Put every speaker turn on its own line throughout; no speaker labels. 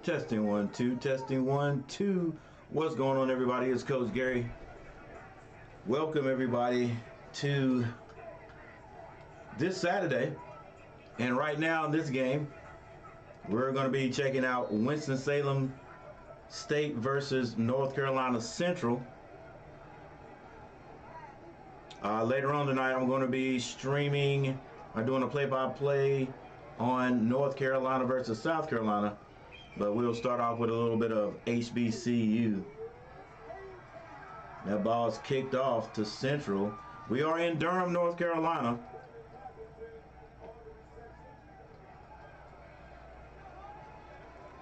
Testing 1 2, testing 1 2. What's going on, everybody? It's Coach Gary. Welcome everybody to this Saturday. And right now in this game, we're going to be checking out Winston Salem State versus North Carolina Central. Later on tonight, I'm going to be streaming. I'm doing a play-by-play on North Carolina versus South Carolina. But we'll start off with a little bit of HBCU. That ball's kicked off to Central. We are in Durham, North Carolina.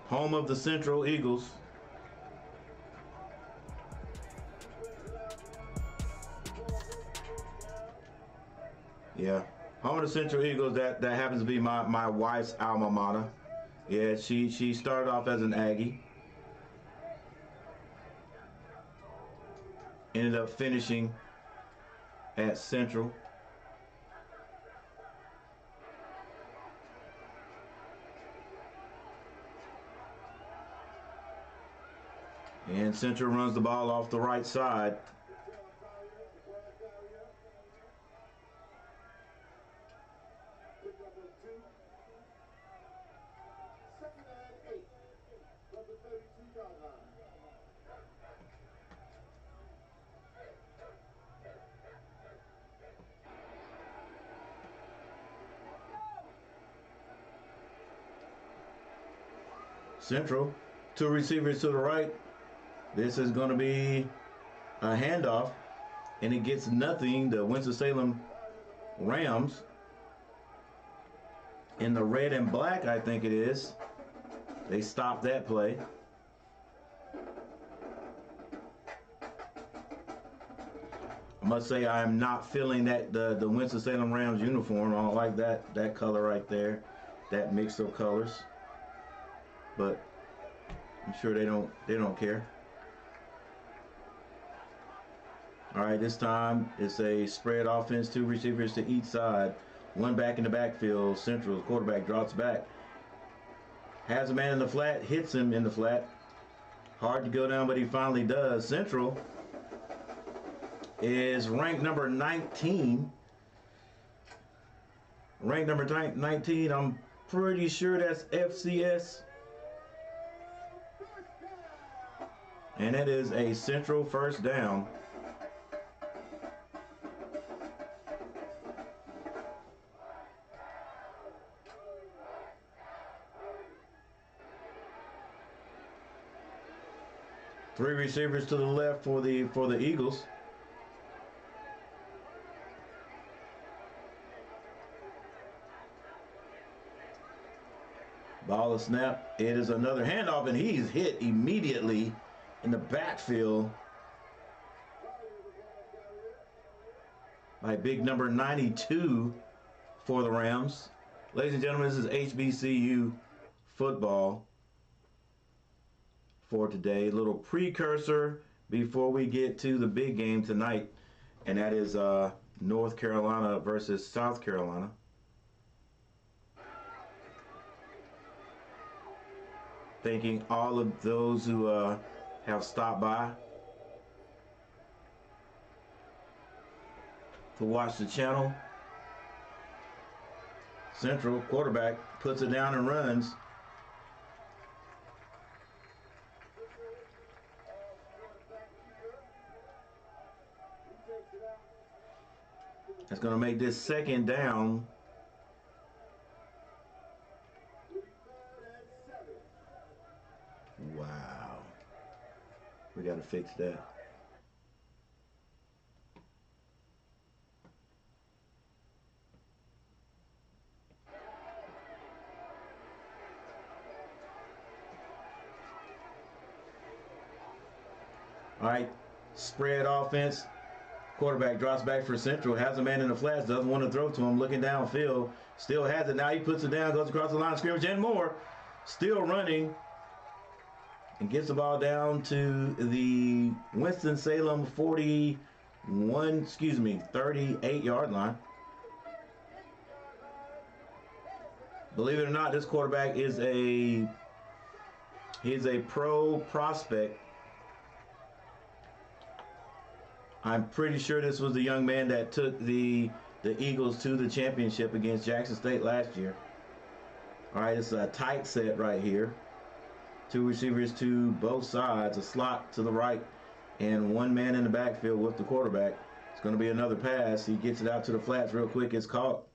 Home of the Central Eagles. Yeah, home of the Central Eagles. That happens to be my wife's alma mater. Yeah, she started off as an Aggie. Ended up finishing at Central. And Central runs the ball off the right side. Central, two receivers to the right. This is going to be a handoff, and it gets nothing. The Winston Salem Rams in the red and black, I think it is. They stopped that play. I must say I am not feeling that the Winston Salem Rams uniform. I don't like that color right there, that mix of colors. But I'm sure they don't care. All right, this time it's a spread offense, two receivers to each side, one back in the backfield. Central's quarterback drops back, has a man in the flat, hits him in the flat. Hard to go down, but he finally does. Central is ranked number 19. Ranked number 19. I'm pretty sure that's FCS. And that is a Central first down. Three receivers to the left for the Eagles. Ball is snapped. It is another handoff, and he's hit immediately in the backfield by big number 92 for the Rams. Ladies and gentlemen, this is HBCU football for today. A little precursor before we get to the big game tonight, and that is North Carolina versus South Carolina. Thanking all of those who have stopped by to watch the channel. Central quarterback puts it down and runs. That's going to make this second down. Wow. We got to fix that. All right, spread offense. Quarterback drops back for Central, has a man in the flats, doesn't want to throw to him, looking downfield, still has it. Now he puts it down, goes across the line of scrimmage, and more. Still running. And gets the ball down to the Winston-Salem 38-yard line. Believe it or not, this quarterback is a He's a pro prospect. I'm pretty sure this was the young man that took the Eagles to the championship against Jackson State last year. All right, it's a tight set right here. Two receivers to both sides, a slot to the right, and one man in the backfield with the quarterback. It's going to be another pass. He gets it out to the flats real quick. It's caught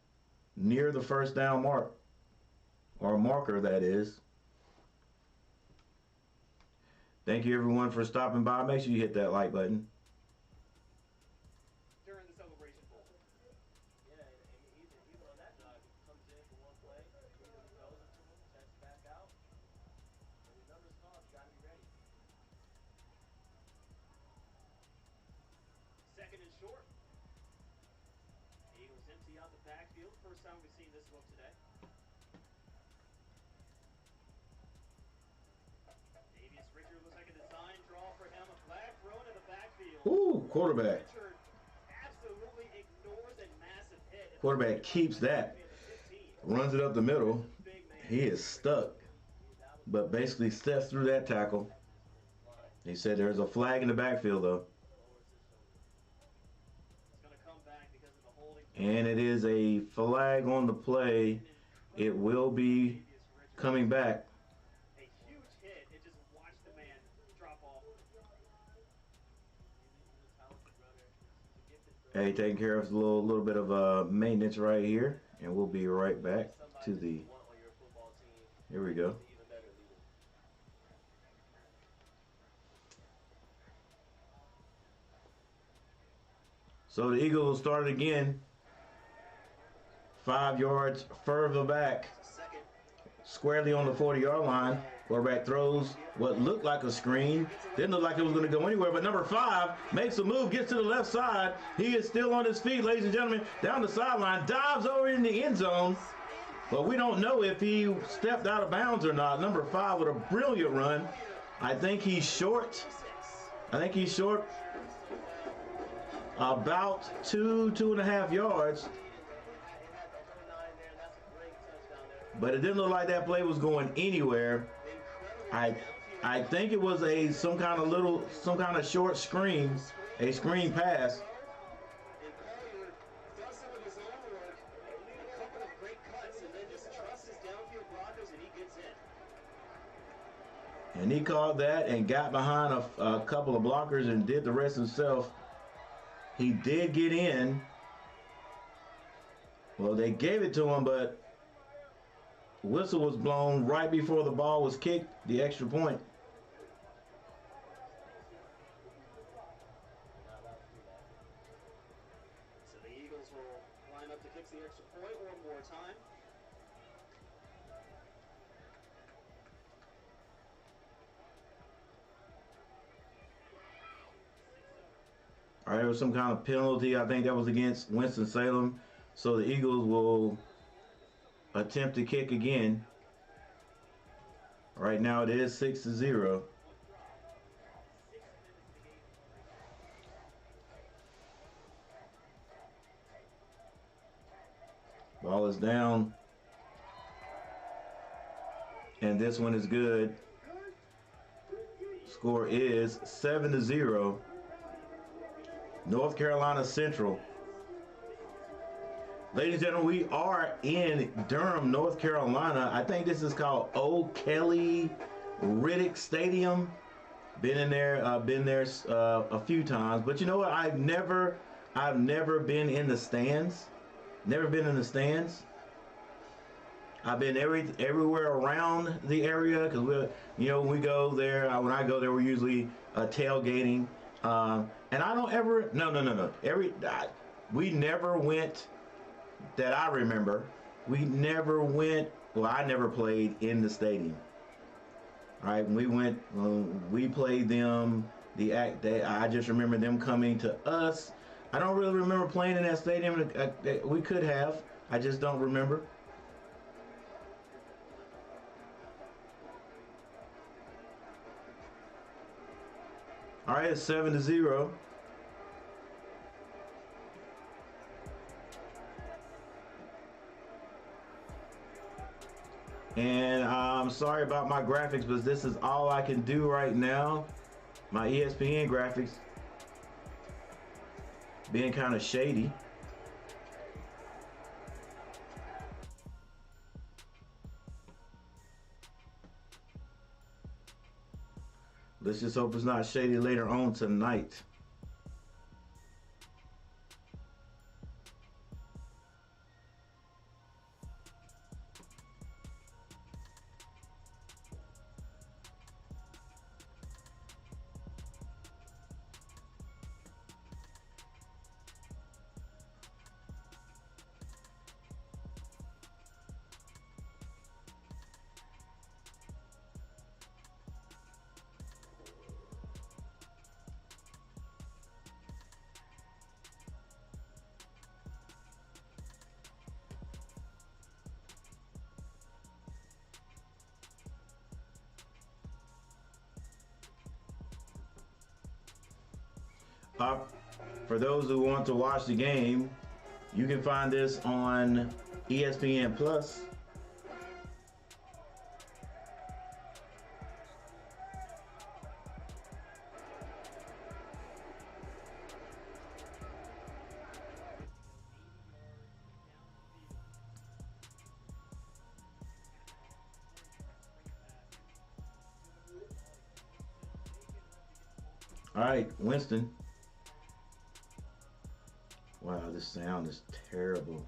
near the first down mark, or marker, that is. Thank you, everyone, for stopping by. Make sure you hit that like button.
During the celebration bowl. Yeah, and even on that drive, he comes in for one play, throws it to him, checks back out. And the numbers called, you got to be ready. Second and short. Eagles empty out the backfield. First time we've seen this look today. Richard looks like a design draw for him. A flag thrown in the backfield.
Ooh, quarterback.
Richard absolutely ignores a massive hit.
Quarterback keeps that. Runs it up the middle. He is stuck, but basically steps through that tackle. He said there's a flag in the backfield, though. And it is a flag on the play. It will be coming back. Hey, taking care of a little bit of maintenance right here, and we'll be right back to the. Here we go. So the Eagles started again. 5 yards further back, squarely on the 40-yard line. Quarterback throws what looked like a screen. Didn't look like it was going to go anywhere, but number 5 makes a move, gets to the left side. He is still on his feet, ladies and gentlemen, down the sideline, dives over in the end zone. But we don't know if he stepped out of bounds or not. Number 5 with a brilliant run. I think he's short. About 2.5 yards. But it didn't look like that play was going anywhere. I think it was some kind of short screen, a screen pass. And he caught that and got behind a couple of blockers and did the rest himself. He did get in. Well, they gave it to him, but whistle was blown right before the ball was kicked, the extra point.
So the Eagles will line up to kick the extra point one more time.
All right, there was some kind of penalty. I think that was against Winston Salem. So the Eagles will attempt to kick again. Right now it is 6-0. Ball is down. And this one is good. Score is 7-0. North Carolina Central. Ladies and gentlemen, we are in Durham, North Carolina. I think this is called O'Kelly Riddick Stadium. Been there a few times, but you know what? I've never been in the stands. Never been in the stands. I've been everywhere around the area because when we go there, when I go there, we're usually tailgating. And I don't ever no. We never went. That I remember, we never went. Well, I never played in the stadium. All right, we played them. I just remember them coming to us. I don't really remember playing in that stadium. We could have. I just don't remember. All right, it's 7-0. And I'm sorry about my graphics, but this is all I can do right now. My ESPN graphics being kind of shady. Let's just hope it's not shady later on tonight. For those who want to watch the game, you can find this on ESPN Plus. All right, Winston. Wow, this sound is terrible.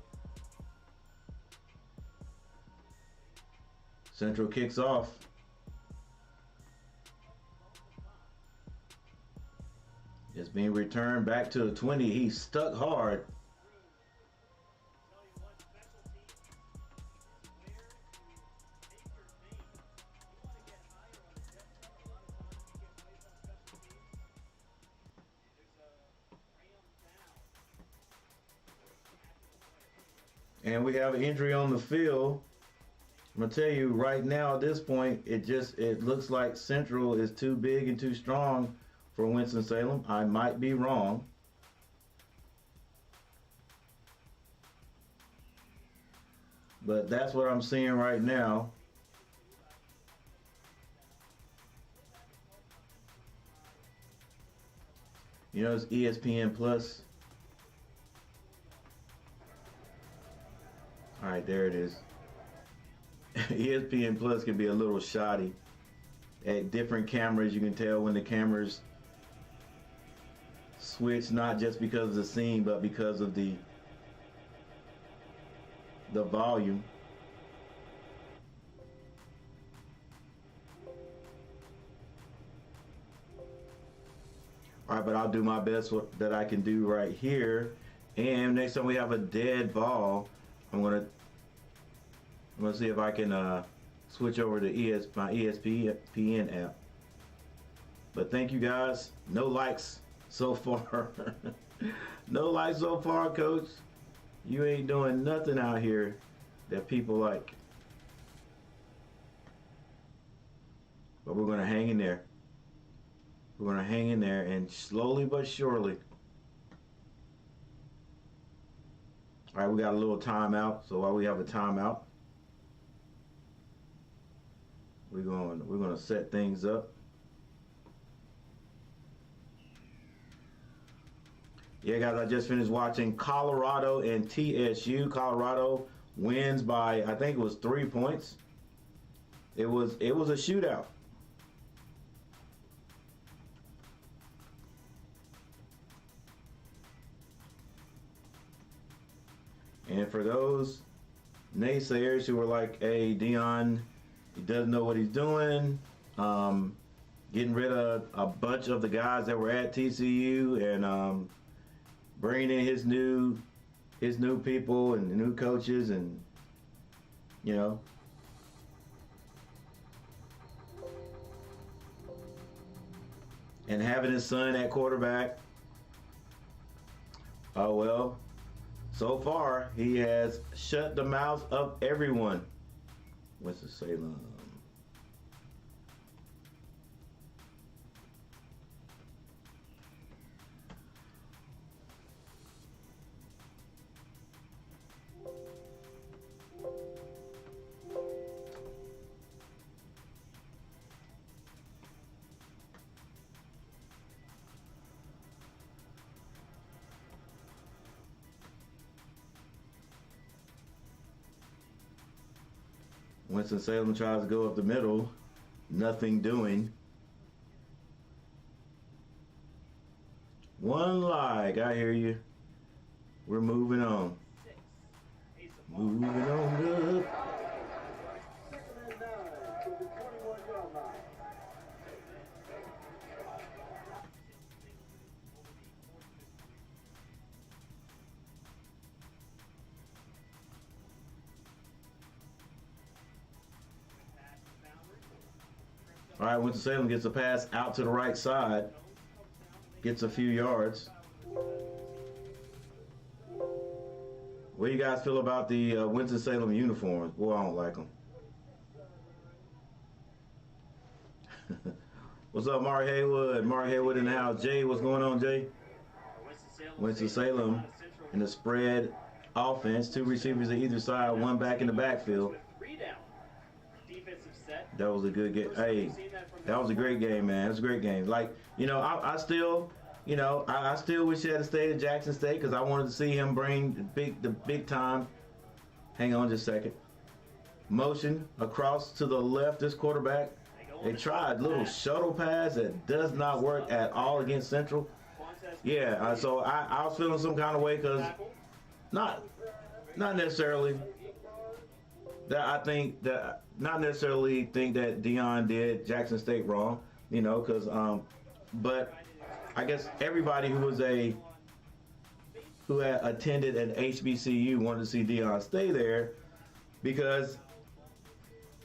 Central kicks off. It's being returned back to the 20. He's stuck hard. And we have an injury on the field. I'm gonna tell you right now at this point, it looks like Central is too big and too strong for Winston-Salem. I might be wrong. But that's what I'm seeing right now. You know, it's ESPN Plus. All right, there it is. ESPN Plus can be a little shoddy. At different cameras, you can tell when the cameras switch, not just because of the scene, but because of the volume. All right, but I'll do my best that I can do right here. And next time we have a dead ball, I'm gonna see if I can switch over to my ESPN app. But thank you guys. No likes so far. No likes so far, Coach. You ain't doing nothing out here that people like. But we're gonna hang in there. We're gonna hang in there, and slowly but surely. All right, we got a little timeout. So while we have a timeout, we're gonna set things up. Yeah, guys, I just finished watching Colorado and TSU. Colorado wins by, I think it was 3 points. It was a shootout. And for those naysayers who were like, hey, Dion, he doesn't know what he's doing, getting rid of a bunch of the guys that were at TCU and bringing in his new people and new coaches, and you know, and having his son at quarterback. Oh well. So far, he has shut the mouth of everyone. Winston Salem. Winston-Salem tries to go up the middle. Nothing doing. One lag. I hear you. We're moving on. Moving on up. All right, Winston-Salem gets a pass out to the right side. Gets a few yards. What do you guys feel about the Winston-Salem uniforms? Boy, I don't like them. What's up, Mark Haywood? Mark Haywood in the house. Jay, what's going on, Jay? Winston-Salem in the spread offense. 2 receivers at either side, 1 back in the backfield. That was a good game. Hey, that was a great game, man. It was a great game. Like, you know, I still, you know, I still wish he had stayed at Jackson State because I wanted to see him bring the big time. Hang on just a second. Motion across to the left, this quarterback. They tried little shuttle pass that does not work at all against Central. Yeah, so I was feeling some kind of way because not necessarily that I think that not necessarily think that Deion did Jackson State wrong, you know, because but I guess everybody who had attended an HBCU wanted to see Deion stay there because,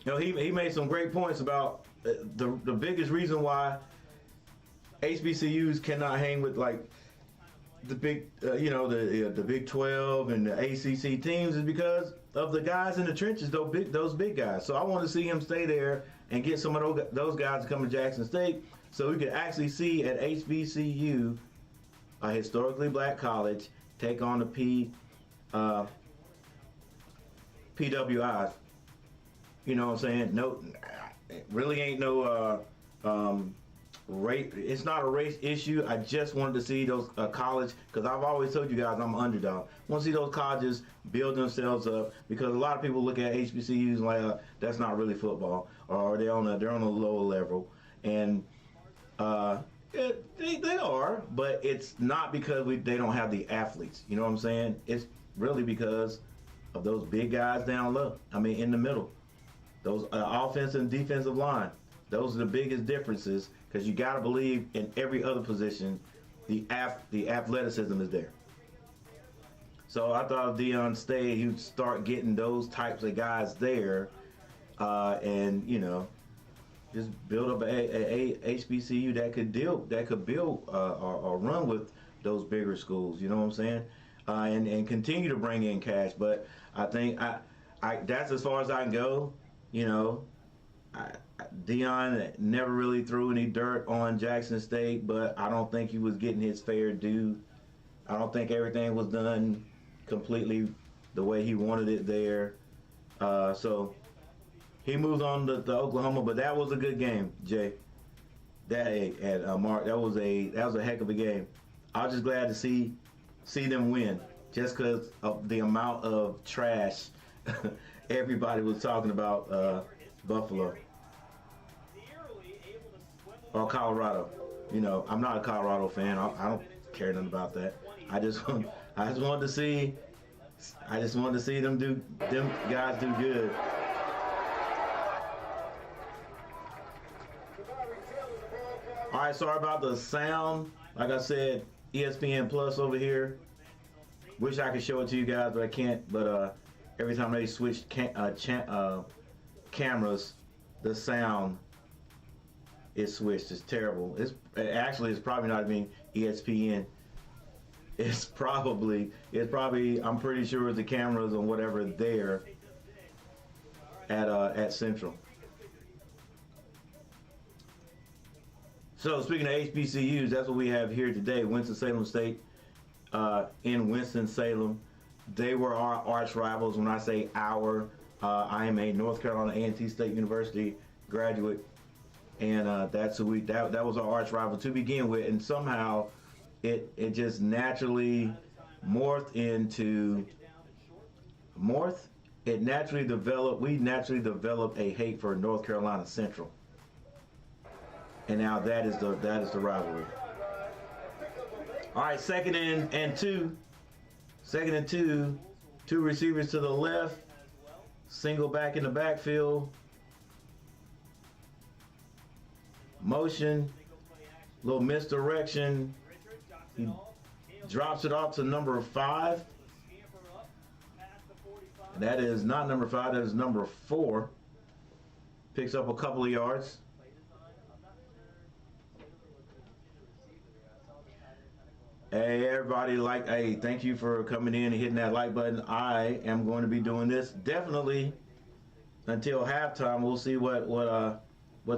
you know, he made some great points about the biggest reason why HBCUs cannot hang with like the big the Big 12 and the ACC teams is because of the guys in the trenches, those big guys. So I want to see him stay there and get some of those guys to come to Jackson State so we could actually see at HBCU, a historically black college, take on the PWIs. You know what I'm saying? No, it really ain't no race. It's not a race issue. I just wanted to see those college, because I've always told you guys I'm an underdog. I want to see those colleges build themselves up, because a lot of people look at HBCUs like that's not really football, or they're on a lower level, and they are, but it's not because they don't have the athletes. You know what I'm saying? It's really because of those big guys down low. I mean, in the middle, those offensive and defensive line. Those are the biggest differences, because you got to believe in every other position, the athleticism is there. So I thought if Deion stayed, he would start getting those types of guys there, and you know, just build up a HBCU that could build or run with those bigger schools. You know what I'm saying? And continue to bring in cash. But I think I that's as far as I can go. You know, Deion never really threw any dirt on Jackson State, but I don't think he was getting his fair due. I don't think everything was done completely the way he wanted it there. So he moves on to Oklahoma, but that was a good game, Jay. Mark, that was a heck of a game. I was just glad to see them win, just because of the amount of trash everybody was talking about Buffalo or Colorado. You know, I'm not a Colorado fan. I don't care nothing about that. I just wanted to see them guys do good. All right, sorry about the sound. Like I said, ESPN Plus over here. Wish I could show it to you guys, but I can't. But every time they switch cameras, the sound is switched. It's terrible. It's probably not even ESPN. It's probably I'm pretty sure the cameras or whatever there at Central. So speaking of HBCUs, that's what we have here today. Winston-Salem State in Winston-Salem. They were our arch rivals. When I say our, I am a North Carolina A&T State University graduate, and that's who that was our arch rival to begin with, and somehow it just naturally morphed we naturally developed a hate for North Carolina Central. And now that is the rivalry. All right, second and two. Second and two. Two receivers to the left. Single back in the backfield. Motion. Little misdirection. He drops it off to number 5. And that is not number 5. That is number 4. Picks up a couple of yards. Hey, everybody, hey, thank you for coming in and hitting that like button. I am going to be doing this definitely until halftime. We'll see what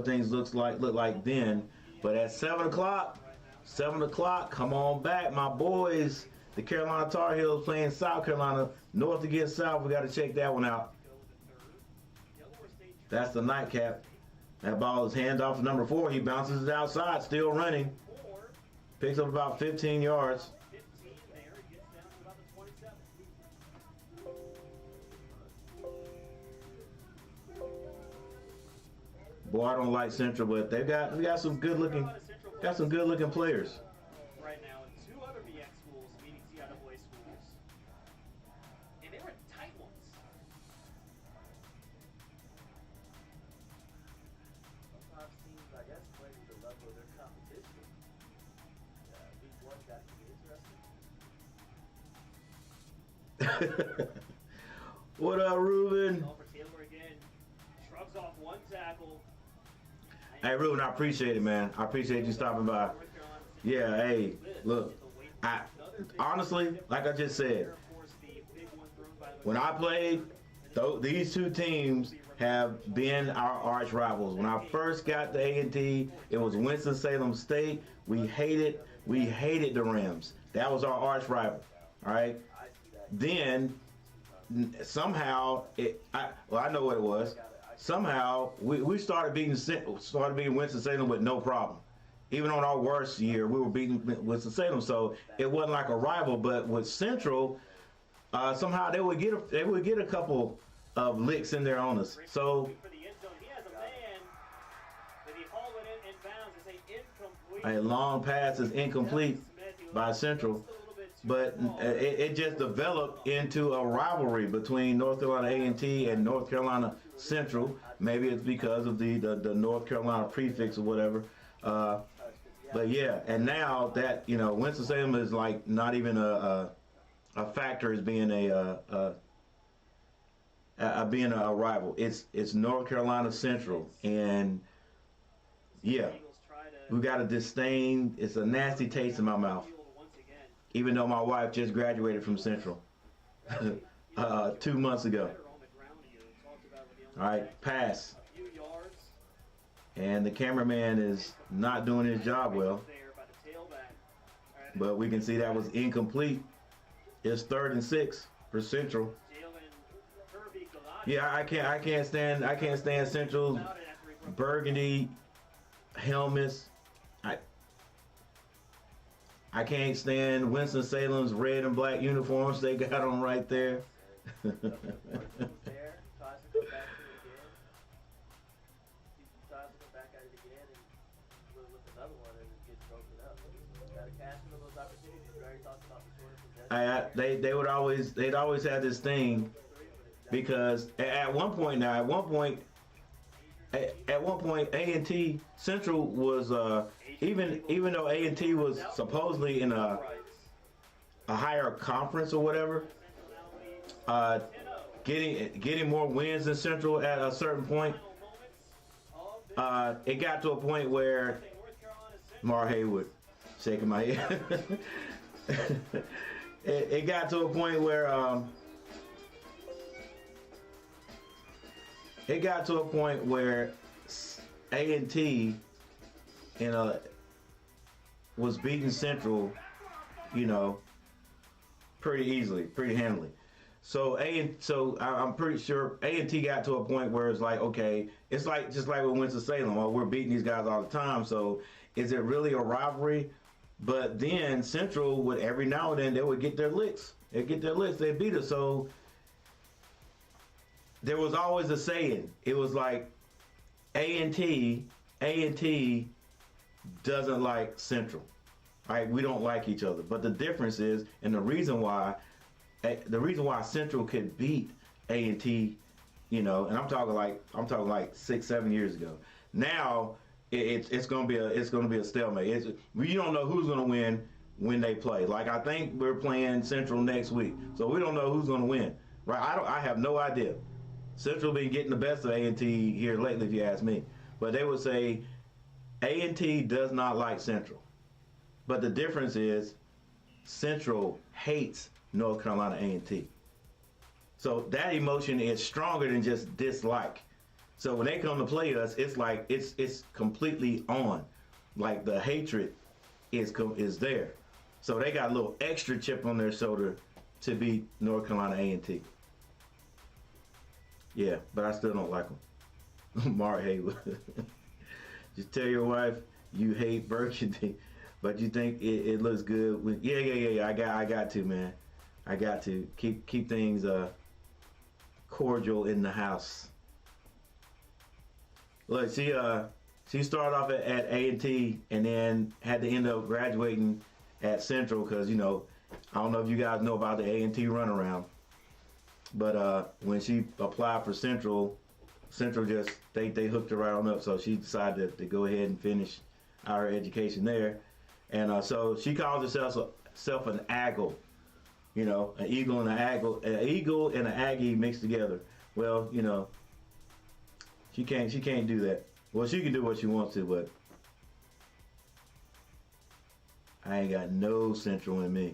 things look like then. But at 7 o'clock, come on back, my boys. The Carolina Tar Heels playing South Carolina, North against South. We got to check that one out. That's the nightcap. That ball is handed off to number 4. He bounces it outside, still running. Picks up about 15 yards. Boy, I don't like Central, but we got some good looking players.
Right now, and 2 other BX schools meeting CIAA schools, and they were tight ones. Sometimes teams, I guess, play to the level of their competition. Week 1 got to be interesting.
What up, Ruben?
Call for Taylor again. Shrugs off 1 tackle.
Hey, Ruben, I appreciate it, man. I appreciate you stopping by. Yeah, hey, look, honestly, like I just said, when I played, these 2 teams have been our arch rivals. When I first got to A&T, it was Winston-Salem State. We hated the Rams. That was our arch rival, all right? Then, somehow, I know what it was. Somehow, we started beating Winston-Salem with no problem. Even on our worst year, we were beating Winston-Salem, so it wasn't like a rival. But with Central, somehow they would get a couple of licks in there on us. So a long pass is incomplete by Central, but it just developed into a rivalry between North Carolina A&T and North Carolina Central. Maybe it's because of the North Carolina prefix or whatever. But yeah, and now that Winston-Salem is like not even a factor as being a rival. It's North Carolina Central, and yeah, we got a disdain. It's a nasty taste in my mouth. Even though my wife just graduated from Central 2 months ago. All right, pass. And the cameraman is not doing his job well. But we can see that was incomplete. It's 3rd and 6 for Central. Yeah, I can't stand Central's burgundy helmets. I can't stand Winston-Salem's red and black uniforms they got on right there. They'd always have this thing, because at one point A&T Central was even though A&T was supposedly in a higher conference or whatever, getting more wins than Central at a certain point. It got to a point where Mar Haywood shaking my head. It got to a point where A&T was beating Central, pretty easily, pretty handily. So I'm pretty sure A&T got to a point where it's like, okay, it's like just like with Winston-Salem. Well, we're beating these guys all the time. So is it really a rivalry? But then Central would every now and then they would get their licks. They'd beat us. So there was always a saying. It was like A&T doesn't like Central. Right? We don't like each other. But the difference is, and the reason why Central could beat A&T, you know, and I'm talking like 6-7 years ago. Now it's gonna be a stalemate. You don't know who's gonna win when they play. Like, I think we're playing Central next week, so we don't know who's gonna win. Right? I have no idea. Central been getting the best of A&T here lately, if you ask me. But they would say A&T does not like Central. But the difference is Central hates North Carolina A&T. So that emotion is stronger than just dislike. So when they come to play us, it's like it's completely on. Like, the hatred is there. So they got a little extra chip on their shoulder to beat North Carolina A&T. Yeah, but I still don't like them. Mark Haywood. Just tell your wife you hate Burgundy, but you think it looks good. Yeah. I got to, man. I got to keep things cordial in the house. Look, she started off at A&T and then had to end up graduating at Central because, you know, I don't know if you guys know about the A&T runaround, but when she applied for Central just they hooked her right on up, so she decided to go ahead and finish our education there, and so she calls herself an Aggle, you know, an eagle and an eagle and an Aggie mixed together. Well, you know, she can't do that. Well, she can do what she wants to, but I ain't got no Central in me.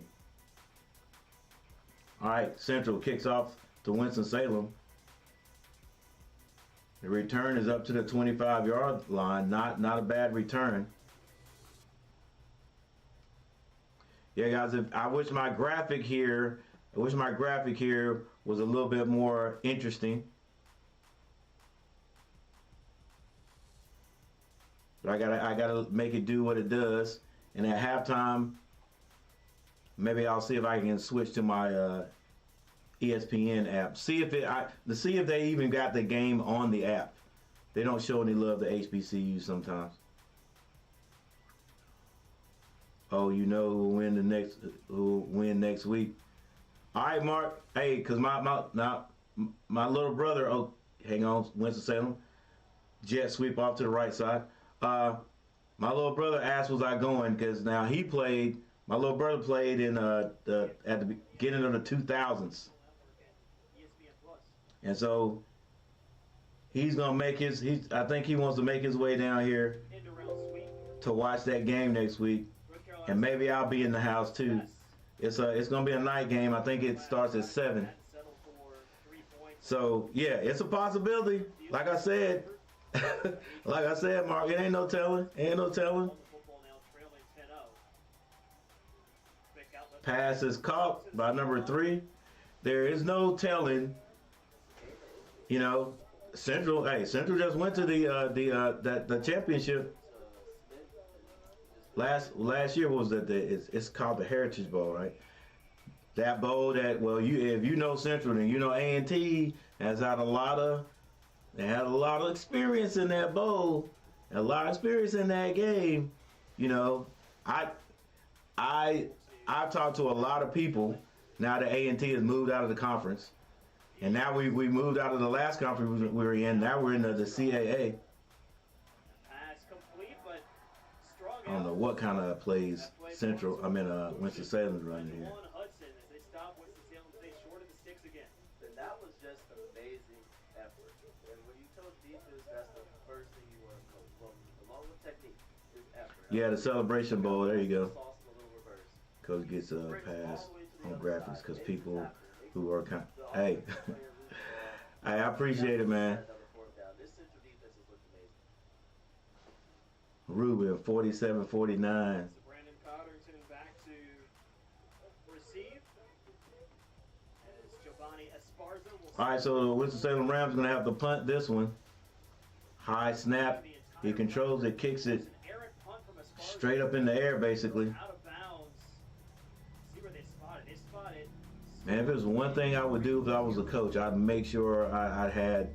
All right, Central kicks off to Winston-Salem. The return is up to the 25-yard line. Not a bad return. Yeah, guys, I wish my graphic here was a little bit more interesting. But I gotta make it do what it does. And at halftime, maybe I'll see if I can switch to my ESPN app. See if they even got the game on the app. They don't show any love to HBCU sometimes. Oh, you know who'll win next week? All right, Mark. Hey, cause my little brother. Oh, hang on, Winston-Salem. Jet sweep off to the right side. My little brother asked, "Was I going?" Because now he played. My little brother played in at the beginning of the 2000s. And so he's gonna make I think he wants to make his way down here to watch that game next week, and maybe I'll be in the house too. It's gonna be a night game. I think it starts at 7. So yeah, it's a possibility. Like I said, Mark, it ain't no telling. Pass is caught by number 3. There is no telling. You know, Central just went to the championship last year. What was that? It's called the Heritage Bowl, right? That bowl that, well, if you know Central, then you know A&T has had a lot of experience in that bowl, a lot of experience in that game. You know, I've talked to a lot of people now that A&T has moved out of the conference. And now we moved out of the last conference we were in. Now we're in the CAA. I don't know what kind of plays Winston-Salem's running here.
And that was just an amazing effort. And when you coach defense, that's the first thing you want to coach. Along with technique, is effort.
Yeah, the Celebration Bowl. There you go. Coach gets a pass on graphics because people who are hey, I appreciate it, man. Ruben, 47-49.
Brandon Cotterton back to receive. As Giovanni Esparza will.
All right, so the Winston-Salem Rams going to have to punt this one. High snap. He controls it, kicks it straight up in the air, basically.
Out of bounds. See where they spot it. They spot it
Man, if there's one thing I would do if I was a coach, I'd make sure I had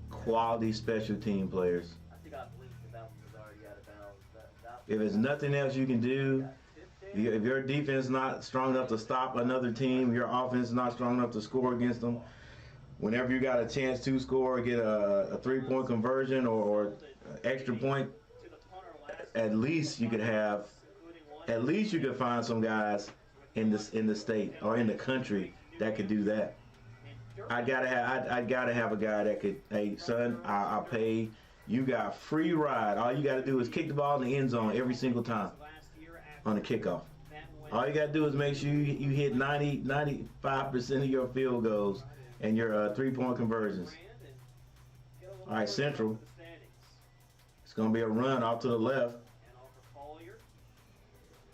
quality special team players.
I think I blinked and that one was already out of bounds.
If there's nothing else you can do, if your defense is not strong enough to stop another team, your offense is not strong enough to score against them, whenever you got a chance to score, get a 3-point conversion or extra point, at least you could find some guys in the state or in the country that could do that. I gotta have a guy that could, hey son, I'll pay. You got free ride. All you gotta do is kick the ball in the end zone every single time on the kickoff. All you gotta do is make sure you hit 95% of your field goals and your 3-point conversions. All right, Central. It's gonna be a run off to the left.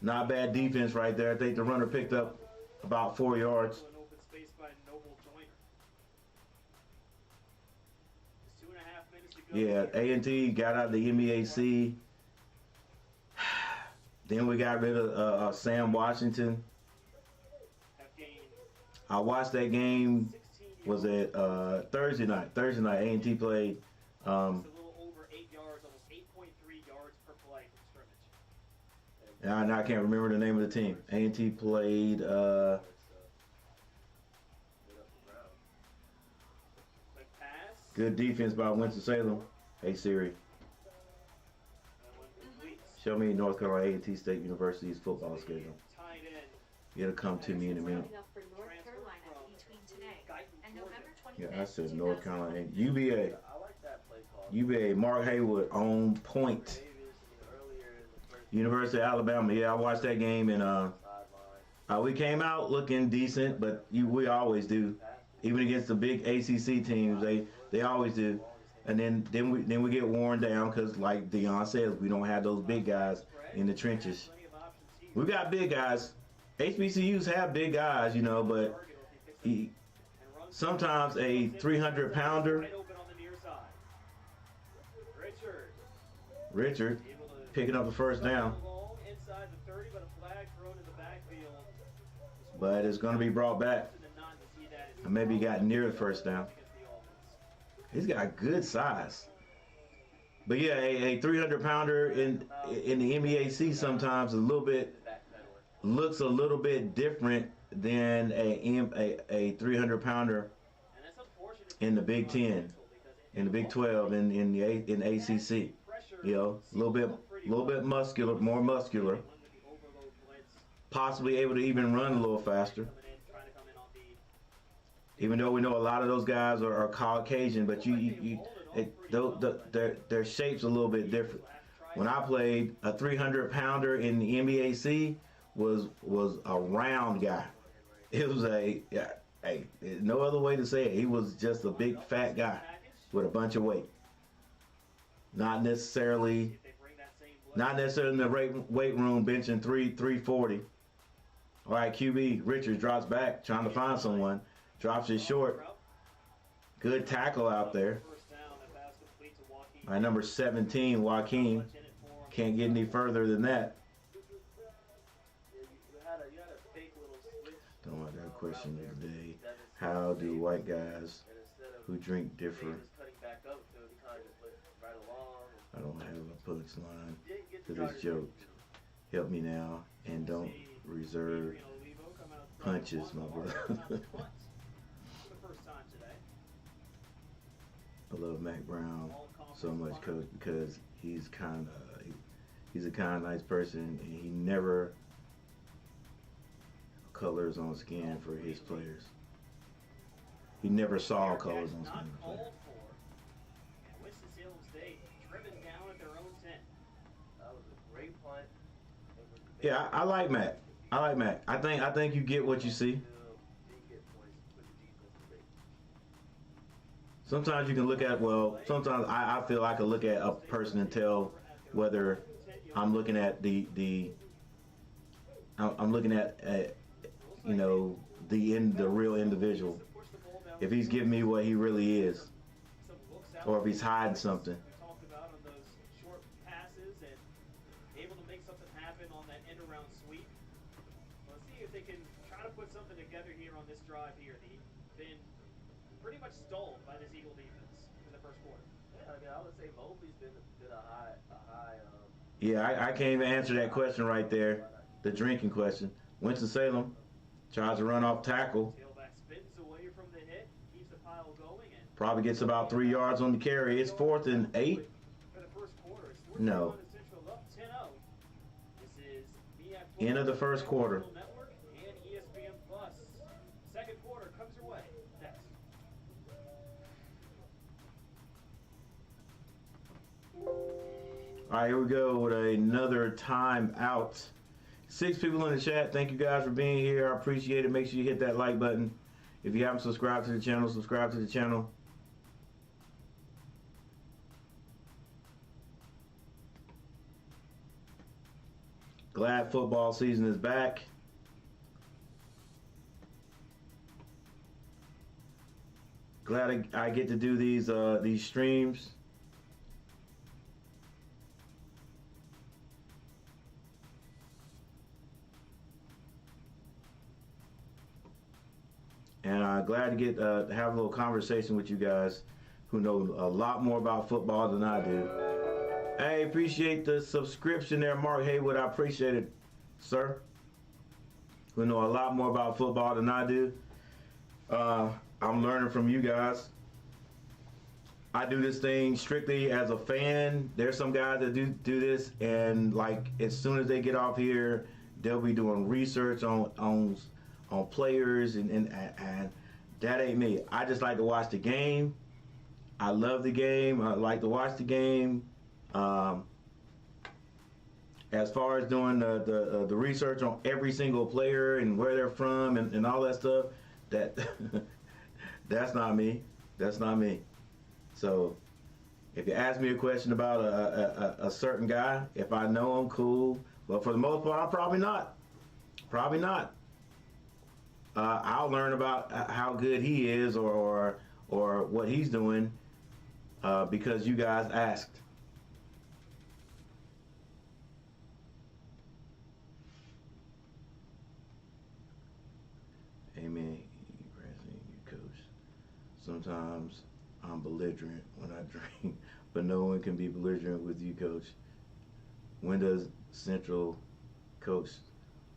Not bad defense right there. I think the runner picked up about 4 yards. Yeah, A&T got out of the MEAC. Then we got rid of Sam Washington. I watched that game. Was it Thursday night? Thursday night, A&T played.
A little over 8 yards, almost 8.3 yards per play from scrimmage.
And I can't remember the name of the team. A&T played. Good defense by Winston Salem. Hey Siri, show me North Carolina A&T State University's football schedule. It'll come to me in a minute. Yeah, I said North Carolina. UVA, Mark Haywood on point. University of Alabama. Yeah, I watched that game and we came out looking decent, but we always do. Even against the big ACC teams, they always do. And then we get worn down because, like Dion says, we don't have those big guys in the trenches. We got big guys. HBCUs have big guys, you know, but sometimes a 300-pounder, Richard, picking up the first down. But it's going to be brought back. And maybe he got near the first down. He's got good size. But yeah, a 300-pounder in the MEAC sometimes looks a little bit different than a 300-pounder in the Big 10, in the Big 12, in ACC. You know, a little bit muscular, more muscular. Possibly able to even run a little faster. Even though we know a lot of those guys are Caucasian, but their shape's a little bit different. When I played, a 300-pounder in the MEAC was a round guy. It was no other way to say it. He was just a big fat guy with a bunch of weight. Not necessarily in the weight room benching 340. All right, QB Richards drops back, trying to find someone. Drops it short. Good tackle out there. My number 17, Joaquin. Can't get any further than that. Don't like that question of the day. How do white guys who drink differ? I don't have a punchline to this joke. Help me now and don't reserve punches, my brother. I love Mac Brown so much, coach, because he's a kind of nice person, and he never colors on skin for his players. He never saw colors on skin for players.
Winston Salem State driven down at their own 10. That was a great punt.
Yeah, I like Mac. I think you get what you see. Sometimes you can look at, sometimes I feel I can look at a person and tell whether I'm looking at I'm looking at the real individual. If he's giving me what he really is, or if he's hiding something.
Talked about on those short passes and able to make something happen on that end around sweep. Let's see if they can try trying to put something together here on this drive here. They've been pretty much stalled by this Eagle defense in the first quarter.
Yeah, I mean, I would say Mobley's been a high.
Yeah, I can't even answer that question right there. The drinking question. Winston Salem tries to run off tackle.
Tailback spins away from the hit, keeps the pile going, and
Probably gets about 3 yards on the carry. It's 4th and 8.
for the first quarter, it's 4th
No.
and Central up 10-0. This is MEAC
End of the first quarter.
Network and ESPN Plus. Second quarter comes your way next.
All right, here we go with another time out. 6 people in the chat. Thank you guys for being here. I appreciate it. Make sure you hit that like button. If you haven't subscribed to the channel, subscribe to the channel. Glad football season is back. Glad I get to do these streams. And glad to get to have a little conversation with you guys who know a lot more about football than I do. Hey, appreciate the subscription there, Mark Haywood. I appreciate it, sir. Who know a lot more about football than I do. I'm learning from you guys. I do this thing strictly as a fan. There's some guys that do this, and like as soon as they get off here, they'll be doing research on players, and that ain't me. I just like to watch the game. I love the game. I like to watch the game. As far as doing the research on every single player and where they're from and all that stuff, that's not me. That's not me. So if you ask me a question about a certain guy, if I know him, cool. But for the most part, I'm probably not. Probably not. I'll learn about how good he is or what he's doing because you guys asked. Amen. You coach. Sometimes I'm belligerent when I drink, but no one can be belligerent with you, coach. When does Central coach?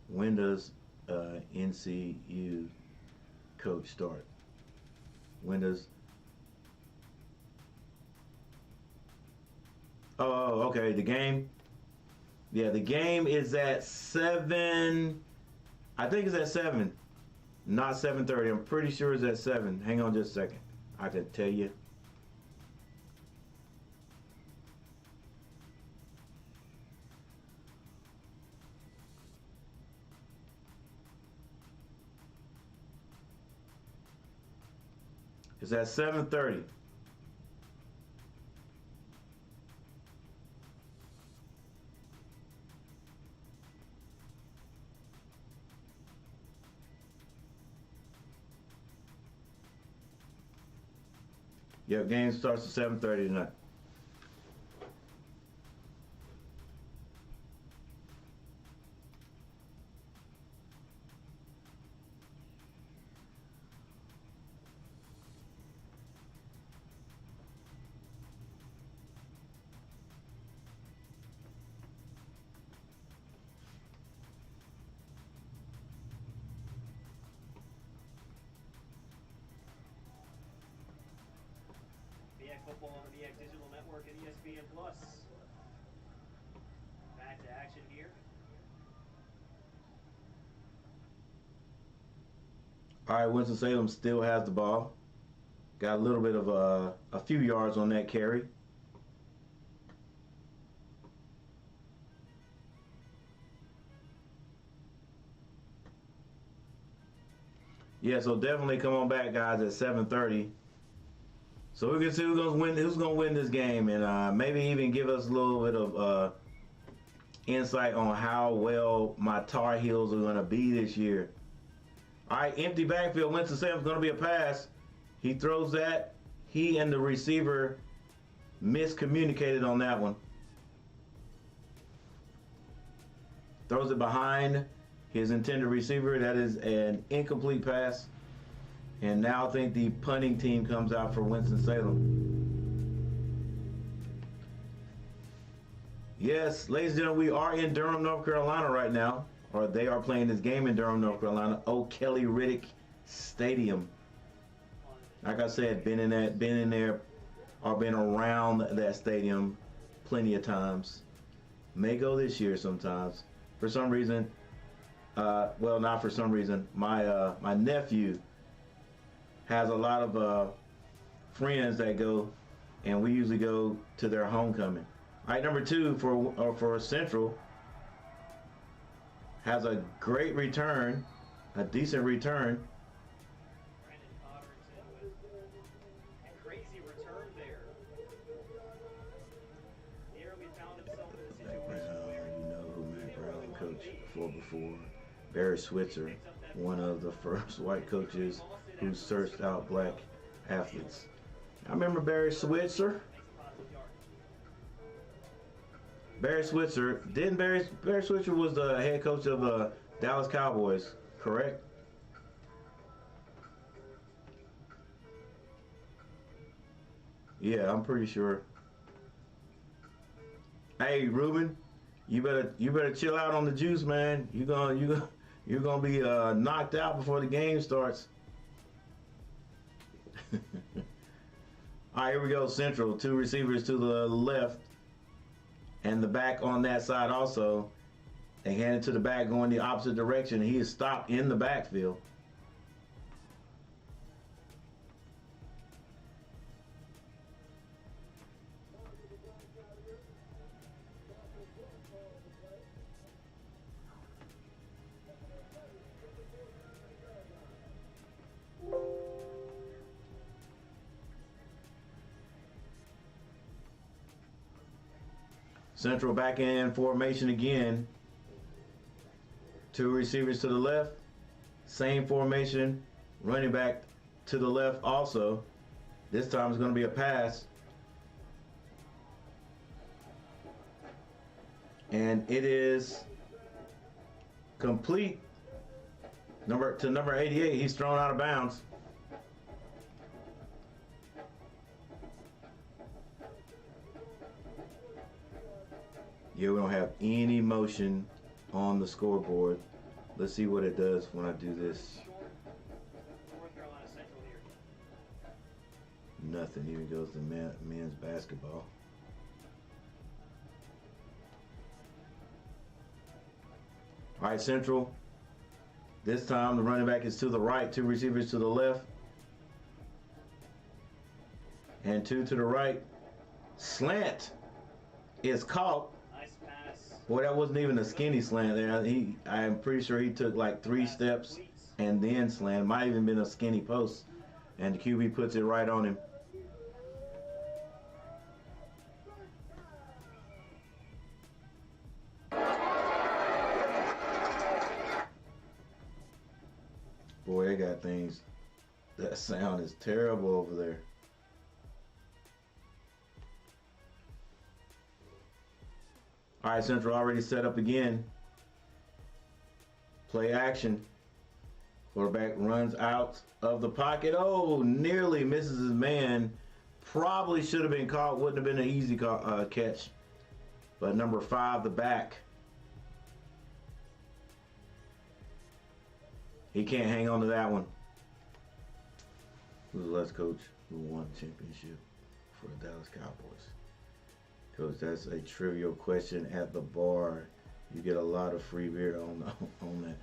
When does NCU coach start? When does? Oh, okay. The game. Yeah, the game is at 7. I think it's at 7, not 7:30. I'm pretty sure it's at 7. Hang on just a second. I can tell you. It's at 7:30. Yeah, game starts at 7:30 tonight.
MEAC football on the MEAC Digital Network and ESPN Plus. Back to action here.
All right, Winston-Salem still has the ball. Got a little bit of a few yards on that carry. Yeah, so definitely come on back, guys, at 7:30. So we can see who's gonna win this game, and maybe even give us a little bit of insight on how well my Tar Heels are gonna be this year. All right, empty backfield. Winston-Salem's gonna be a pass. He throws that. He and the receiver miscommunicated on that one. Throws it behind his intended receiver. That is an incomplete pass. And now I think the punting team comes out for Winston-Salem. Yes, ladies and gentlemen, we are in Durham, North Carolina right now. Or they are playing this game in Durham, North Carolina. O'Kelly Riddick Stadium. Like I said, been in there, or been around that stadium plenty of times. May go this year sometimes. For some reason, well, not for some reason. My nephew has a lot of friends that go, and we usually go to their homecoming. All right, number 2 for Central has a great return, a decent return.
Brandon Codrington with a crazy return there. Nearly found himself in a situation where
You know who Matt Brown coached before. Barry Switzer, one of the first white coaches who searched out black athletes. I remember Barry Switzer. Barry Switzer, Barry Switzer was the head coach of Dallas Cowboys, correct? Yeah, I'm pretty sure. Hey, Ruben, you better chill out on the juice, man. You're gonna be knocked out before the game starts. All right, here we go. Central, 2 receivers to the left. And the back on that side also. They hand it to the back going the opposite direction. He is stopped in the backfield. Central back in formation again. 2 receivers to the left. Same formation. Running back to the left also. This time it's going to be a pass. And it is complete. Number 88. He's thrown out of bounds. Yeah, we don't have any motion on the scoreboard. Let's see what it does when I do this.
North Carolina Central here.
Nothing. Even goes to men's basketball. All right, Central. This time the running back is to the right, 2 receivers to the left, and 2 to the right. Slant is caught. Boy, that wasn't even a skinny slant there. I'm pretty sure he took like 3 steps and then slant. Might even been a skinny post. And the QB puts it right on him. Boy, they got things. That sound is terrible over there. All right, Central already set up again. Play action. Quarterback runs out of the pocket. Oh, nearly misses his man. Probably should have been caught. Wouldn't have been an easy catch. But number 5, the back. He can't hang on to that one. Who's the last coach who won the championship for the Dallas Cowboys? Coach, that's a trivial question at the bar. You get a lot of free beer on that.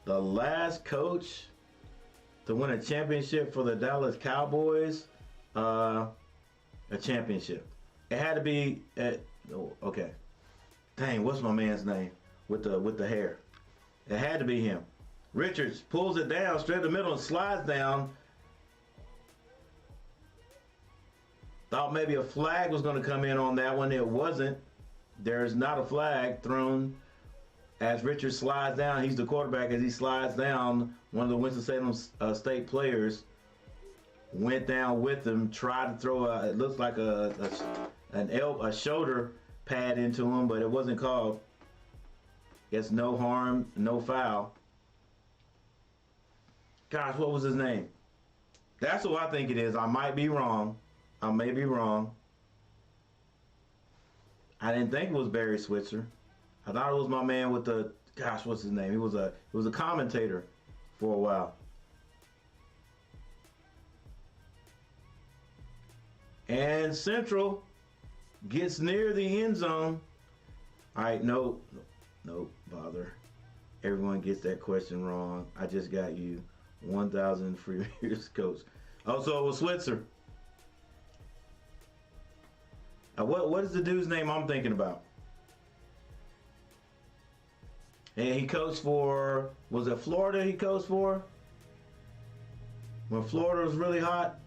The last coach to win a championship for the Dallas Cowboys, a championship. It had to be okay. Dang, what's my man's name with the hair? It had to be him. Richards pulls it down straight in the middle and slides down. Thought maybe a flag was going to come in on that one. It wasn't. There's not a flag thrown as Richards slides down. He's the quarterback. As he slides down, one of the Winston-Salem State players went down with him, tried to throw it looks like a shoulder pad into him, but it wasn't called. It's no harm, no foul. Gosh, what was his name? That's who I think it is. I might be wrong. I may be wrong. I didn't think it was Barry Switzer. I thought it was my man with the, gosh, what's his name? He was a commentator for a while. And Central gets near the end zone. All right, no bother. Everyone gets that question wrong. I just got you 1,000 free years, coach. Oh, so it was Switzer. What is the dude's name I'm thinking about? And he coached for, was it Florida he coached for? When Florida was really hot?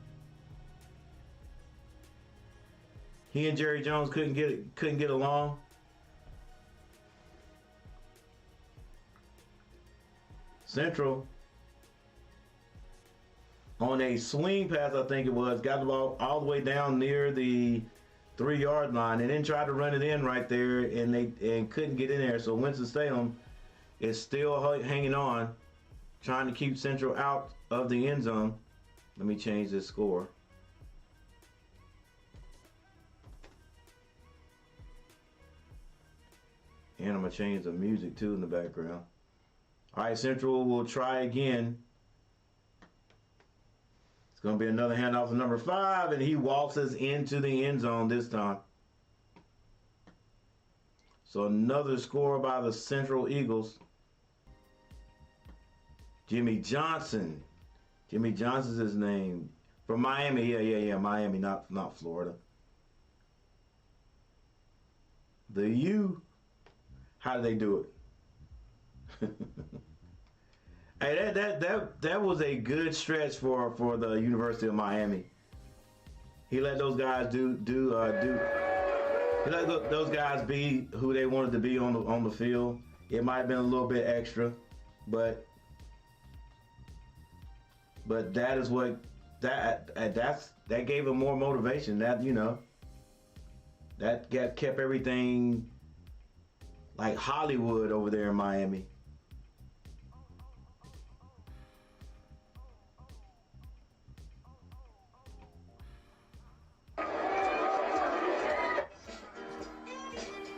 He and Jerry Jones couldn't get along. Central, on a swing pass, I think it was, got the ball all the way down near the 3-yard line and then tried to run it in right there, and couldn't get in there. So Winston Salem is still hanging on, trying to keep Central out of the end zone. Let me change this score. And I'm going to change the music too in the background. All right, Central will try again. It's going to be another handoff to number 5, and he waltzes into the end zone this time. So another score by the Central Eagles. Jimmy Johnson. Jimmy Johnson's his name. From Miami. Yeah. Miami, not Florida. The U. How do they do it? Hey, that was a good stretch for the University of Miami. He let those guys he let those guys be who they wanted to be on the field. It might have been a little bit extra, but that is what that gave them more motivation. That, you know, that kept everything like Hollywood over there in Miami.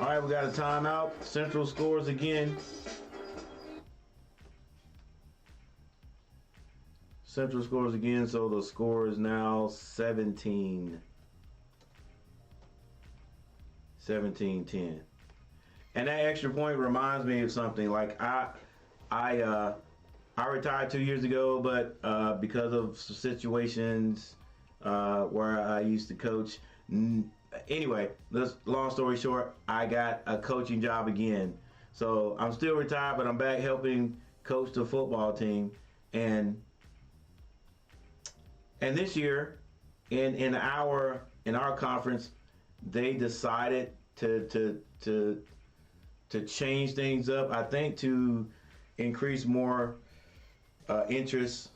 All right, we got a timeout. Central scores again. Central scores again, so the score is now 17-10. And that extra point reminds me of something. Like I retired 2 years ago, but because of situations where I used to coach. Anyway, this long story short, I got a coaching job again. So I'm still retired, but I'm back helping coach the football team. And this year, in our conference, they decided to change things up. I think to increase more interest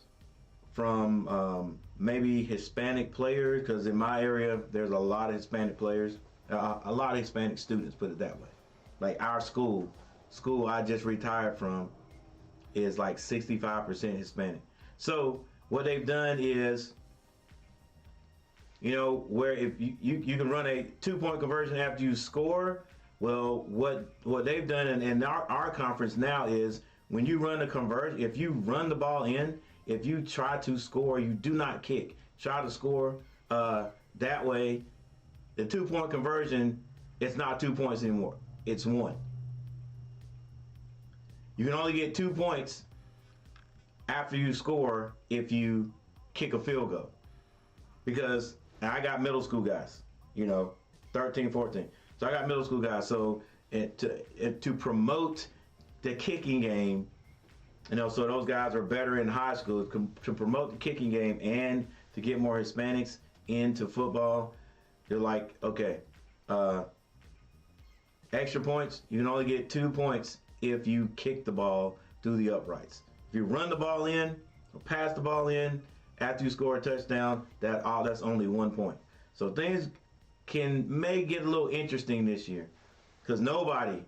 from maybe Hispanic players, because in my area there's a lot of Hispanic players, a lot of Hispanic students, put it that way. Like our school I just retired from is like 65% Hispanic. So what they've done is, you know, where if you can run a 2-point conversion after you score. Well, what they've done in our conference now is, when you run the conversion, if you run the ball in, if you try to score, you do not kick. Try to score. That way, the 2-point conversion, it's not 2 points anymore. It's 1. You can only get 2 points after you score if you kick a field goal. Because I got middle school guys, you know, 13, 14. So I got middle school guys. So to promote the kicking game, you know, so those guys are better in high school, to promote the kicking game and to get more Hispanics into football. They're like, okay, extra points, you can only get 2 points if you kick the ball through the uprights. If you run the ball in or pass the ball in after you score a touchdown, that's only 1 point. So things may get a little interesting this year, because nobody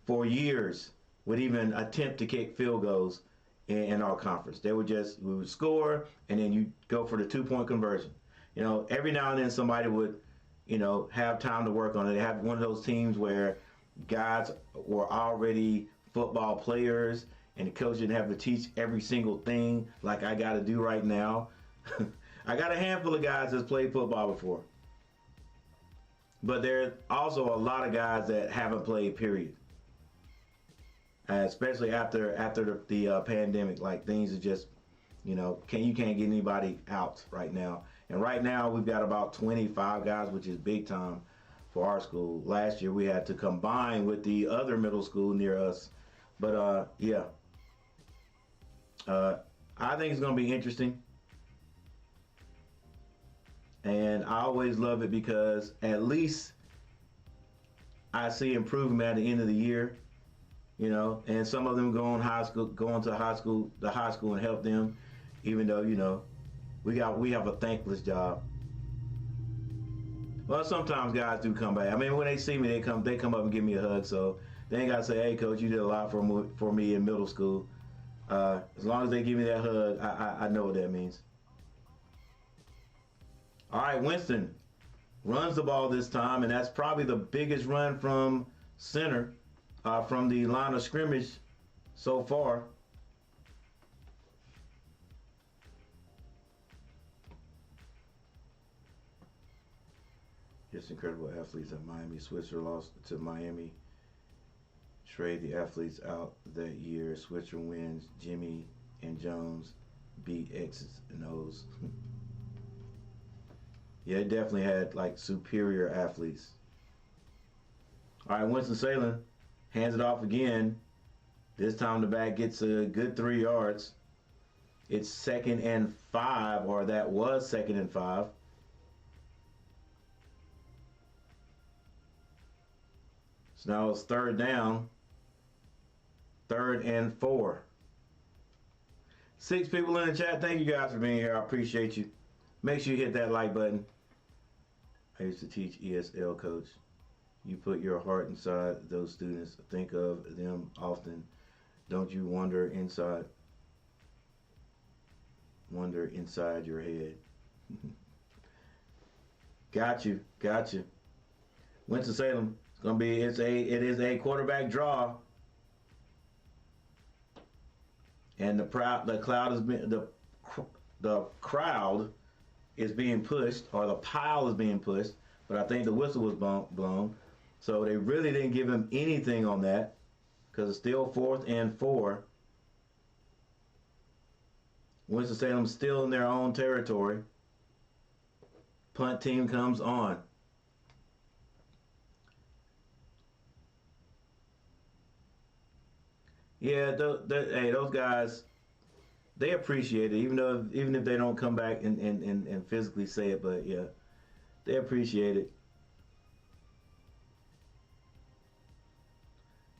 for years would even attempt to kick field goals in our conference. We would score, and then you go for the 2-point conversion. You know, every now and then somebody would, you know, have time to work on it. They have one of those teams where guys were already football players, and the coach didn't have to teach every single thing like I got to do right now. I got a handful of guys that's played football before. But there's also a lot of guys that haven't played, period. Especially after the pandemic, like things are just, you know, you can't get anybody out right now. And right now we've got about 25 guys, which is big time for our school. Last year we had to combine with the other middle school near us. But yeah, I think it's going to be interesting. And I always love it because at least I see improvement at the end of the year. You know, and some of them go to high school, and help them, even though, you know, we have a thankless job. Well, sometimes guys do come back. I mean, when they see me, they come up and give me a hug. So they ain't got to say, "Hey, coach, you did a lot for me in middle school." As long as they give me that hug, I know what that means. All right, Winston runs the ball this time, and that's probably the biggest run from center. From the line of scrimmage so far. Just incredible athletes at Miami. Switzer lost to Miami. Trade the athletes out that year. Switzer wins. Jimmy and Jones beat X's and O's. Yeah, it definitely had like superior athletes. All right, Winston-Salem hands it off again. This time the back gets a good 3 yards. It's 2nd and 5, or that was 2nd and 5. So now it's 3rd down. 3rd and 4. 6 people in the chat. Thank you guys for being here. I appreciate you. Make sure you hit that like button. I used to teach ESL, coach. You put your heart inside those students. Think of them often. Don't you wonder inside your head. Got you. Winston-Salem. It is a quarterback draw. And the crowd is being pushed, or the pile is being pushed, but I think the whistle was blown. So they really didn't give him anything on that because it's still 4th and 4. Winston-Salem still in their own territory. Punt team comes on. Yeah, those guys, they appreciate it, even if they don't come back and physically say it, but yeah, they appreciate it.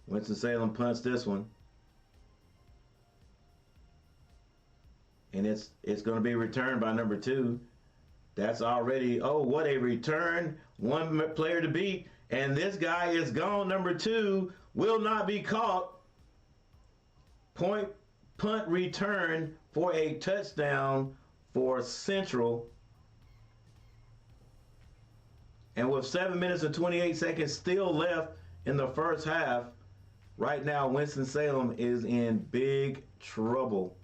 Winston-Salem punts this one. And it's going to be returned by number 2. That's already, oh, what a return. 1 player to beat. And this guy is gone. Number 2 will not be caught. Punt return for a touchdown for Central. And with 7 minutes and 28 seconds still left in the first half, right now, Winston-Salem is in big trouble.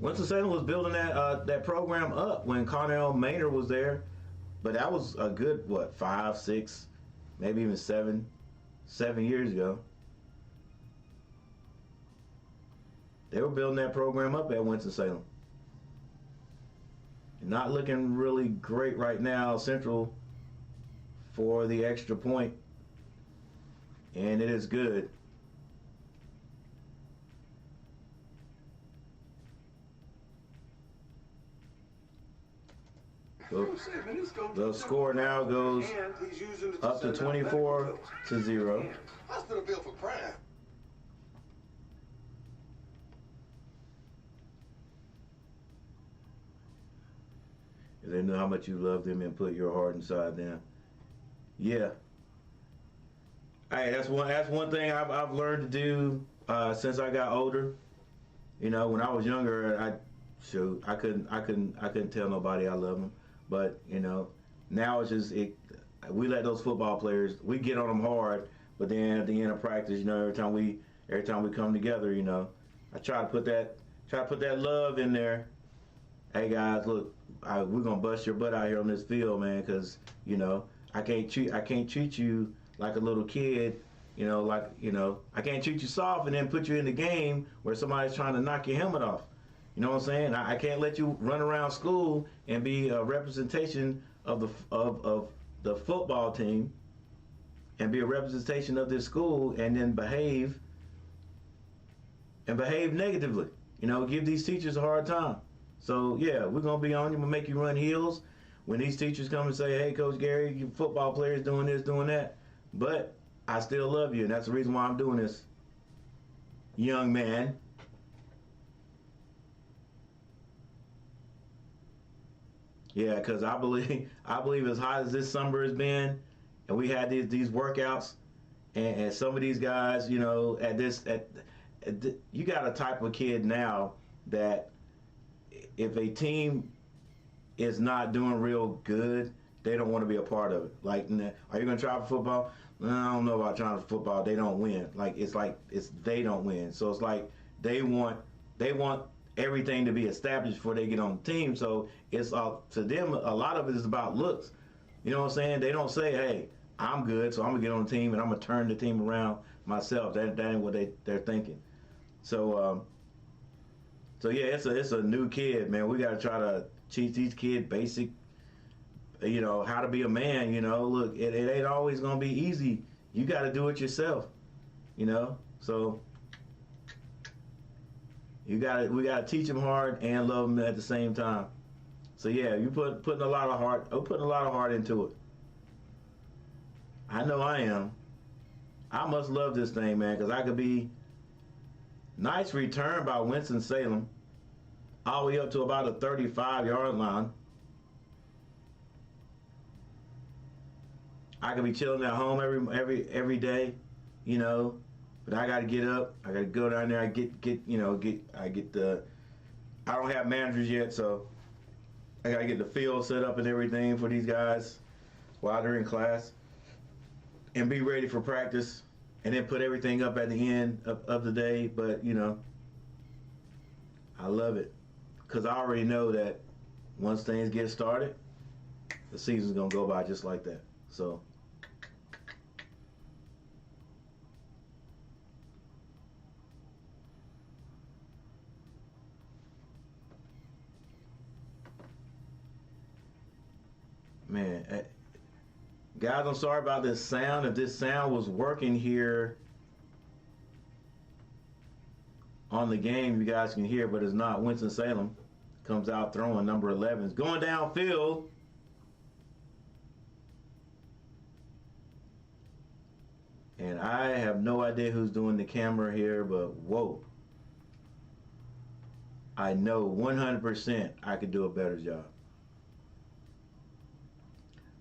Winston-Salem was building that program up when Connell Maynard was there, but that was a good, 5, 6, maybe even 7 years ago. They were building that program up at Winston-Salem. Not looking really great right now, Central, for the extra point. And it is good. The score now goes up to 24-0.
Hospital bill for crime.
They know how much you love them and put your heart inside them. Yeah. Hey, that's one thing I've learned to do since I got older. You know, when I was younger, I couldn't tell nobody I love them. But you know, now it's just we let those football players, we get on them hard, but then at the end of practice, you know, every time we come together, you know, I try to put that love in there. Hey guys, look, we're gonna bust your butt out here on this field, man, because you know I can't treat you like a little kid. You know, I can't treat you soft and then put you in the game where somebody's trying to knock your helmet off. You know what I'm saying? I can't let you run around school and be a representation of the football team and be a representation of this school and then behave negatively. You know, give these teachers a hard time. So yeah, we're gonna be on you. We'll make you run heels when these teachers come and say, "Hey, Coach Gary, you football players doing this, doing that," but I still love you, and that's the reason why I'm doing this, young man. Yeah, because I believe as hot as this summer has been, and we had these workouts, and some of these guys, you know, you got a type of kid now that if a team is not doing real good, they don't want to be a part of it. Like, are you gonna try for football? I don't know about trying for football. They don't win. It's they don't win. So it's like they want everything to be established before they get on the team. So it's to them, a lot of it is about looks. You know what I'm saying? They don't say, "Hey, I'm good, so I'm gonna get on the team and I'm gonna turn the team around myself." That ain't what they're thinking. So yeah, it's a new kid, man. We gotta try to teach these kids basic, you know, how to be a man. You know, look, it ain't always gonna be easy. You got to do it yourself. You know, so we gotta teach them hard and love them at the same time. So yeah, you putting a lot of heart. I'm putting a lot of heart into it. I know I am. I must love this thing, man, because I could be. Nice return by Winston Salem, all the way up to about a 35-yard line. I could be chilling at home every day, you know, but I got to get up. I got to go down there. I don't have managers yet, so I got to get the field set up and everything for these guys while they're in class and be ready for practice. And then put everything up at the end of the day. But, you know, I love it. Because I already know that once things get started, the season's going to go by just like that. So, man, guys, I'm sorry about this sound. If this sound was working here on the game, you guys can hear, but it's not. Winston Salem comes out throwing, number 11. It's going downfield. And I have no idea who's doing the camera here, but whoa. I know 100% I could do a better job.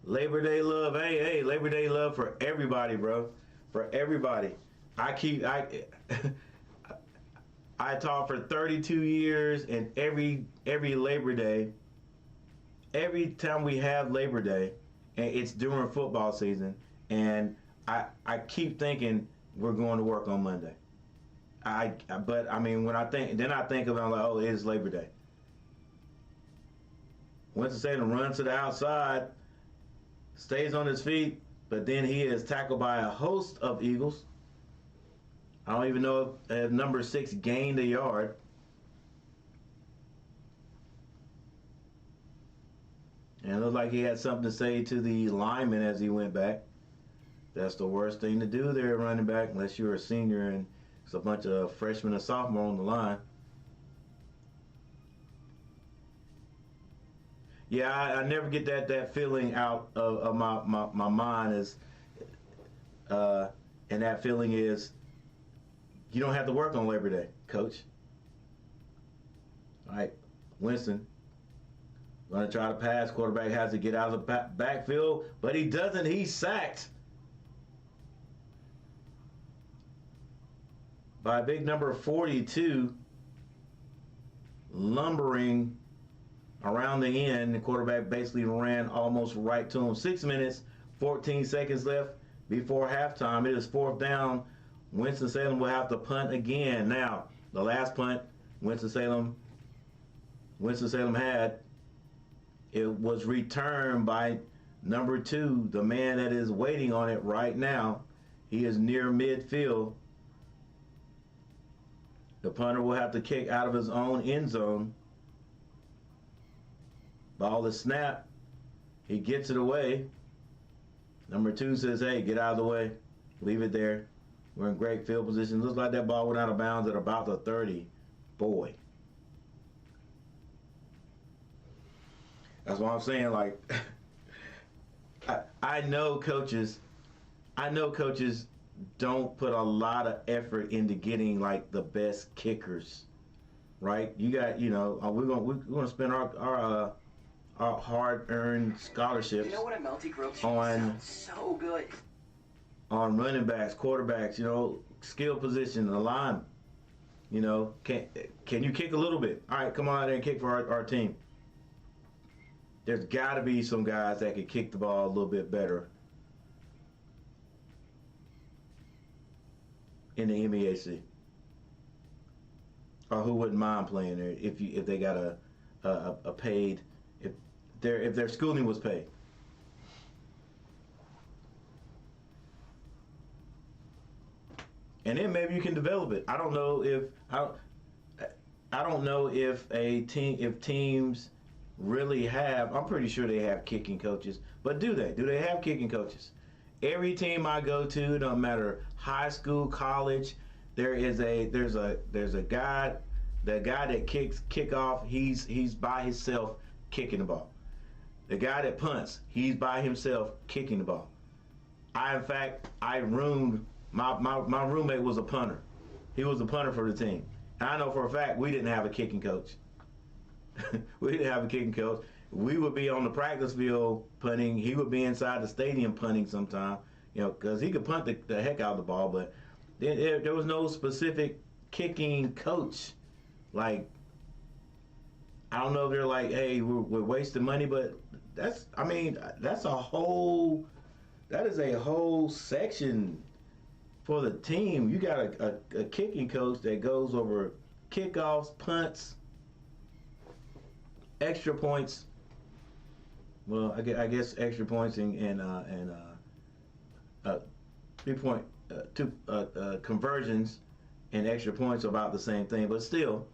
Labor Day love, hey, Labor Day love for everybody, bro. For everybody. I taught for 32 years, and every Labor Day, every time we have Labor Day, and it's during football season, and I keep thinking we're going to work on Monday. But I mean, when I think of it, I'm like, oh, it is Labor Day. Winston Salem runs to the outside, stays on his feet, but then he is tackled by a host of Eagles. I don't even know if number 6 gained a yard. And it looked like he had something to say to the lineman as he went back. That's the worst thing to do there, running back, unless you're a senior and it's a bunch of freshmen and sophomore on the line. Yeah, I never get that feeling out of my mind and that feeling is you don't have to work on Labor Day, Coach. All right, Winston, going to try to pass. Quarterback has to get out of the backfield, but he doesn't. He's sacked. by a big number of 42, lumbering around the end. The quarterback basically ran almost right to him. 6 minutes, 14 seconds left before halftime. It is 4th down. Winston-Salem will have to punt again. Now, the last punt Winston-Salem had, it was returned by number 2, the man that is waiting on it right now. He is near midfield. The punter will have to kick out of his own end zone. Ball is snapped. He gets it away. Number 2 says, hey, get out of the way. Leave it there. We're in great field position. Looks like that ball went out of bounds at about the 30. Boy. That's what I'm saying. Like, I know coaches don't put a lot of effort into getting like the best kickers, right? You got, we're gonna spend our hard-earned scholarships.
You know what a melty grilled cheese
on
sounds so good.
On running backs, quarterbacks, skill position, the line. Can you kick a little bit? All right, come on out there and kick for our team. There's got to be some guys that can kick the ball a little bit better in the MEAC, or who wouldn't mind playing there if they got a paid, if their schooling was paid. And then maybe you can develop it. I don't know if teams really have. I'm pretty sure they have kicking coaches, but do they? Do they have kicking coaches? Every team I go to, no matter high school, college, there's a guy. The guy that kicks kickoff, he's by himself kicking the ball. The guy that punts, he's by himself kicking the ball. My roommate was a punter. He was a punter for the team. And I know for a fact we didn't have a kicking coach. We didn't have a kicking coach. We would be on the practice field punting. He would be inside the stadium punting sometime, because he could punt the heck out of the ball. But there was no specific kicking coach. Like, I don't know if they're like, hey, we're wasting money, but that is a whole section for the team. You got a kicking coach that goes over kickoffs, punts, extra points. Well, I guess extra points and 3-point conversions and extra points are about the same thing, but still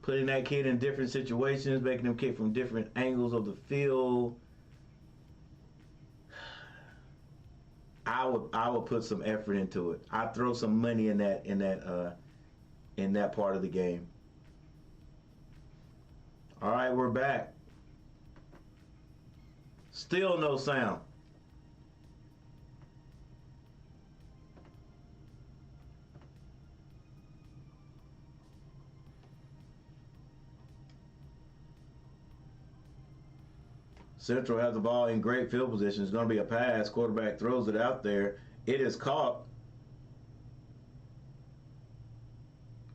putting that kid in different situations, making him kick from different angles of the field. I would put some effort into it. I'd throw some money in that part of the game. All right, we're back. Still no sound. Central has the ball in great field position. It's going to be a pass. Quarterback throws it out there. It is caught.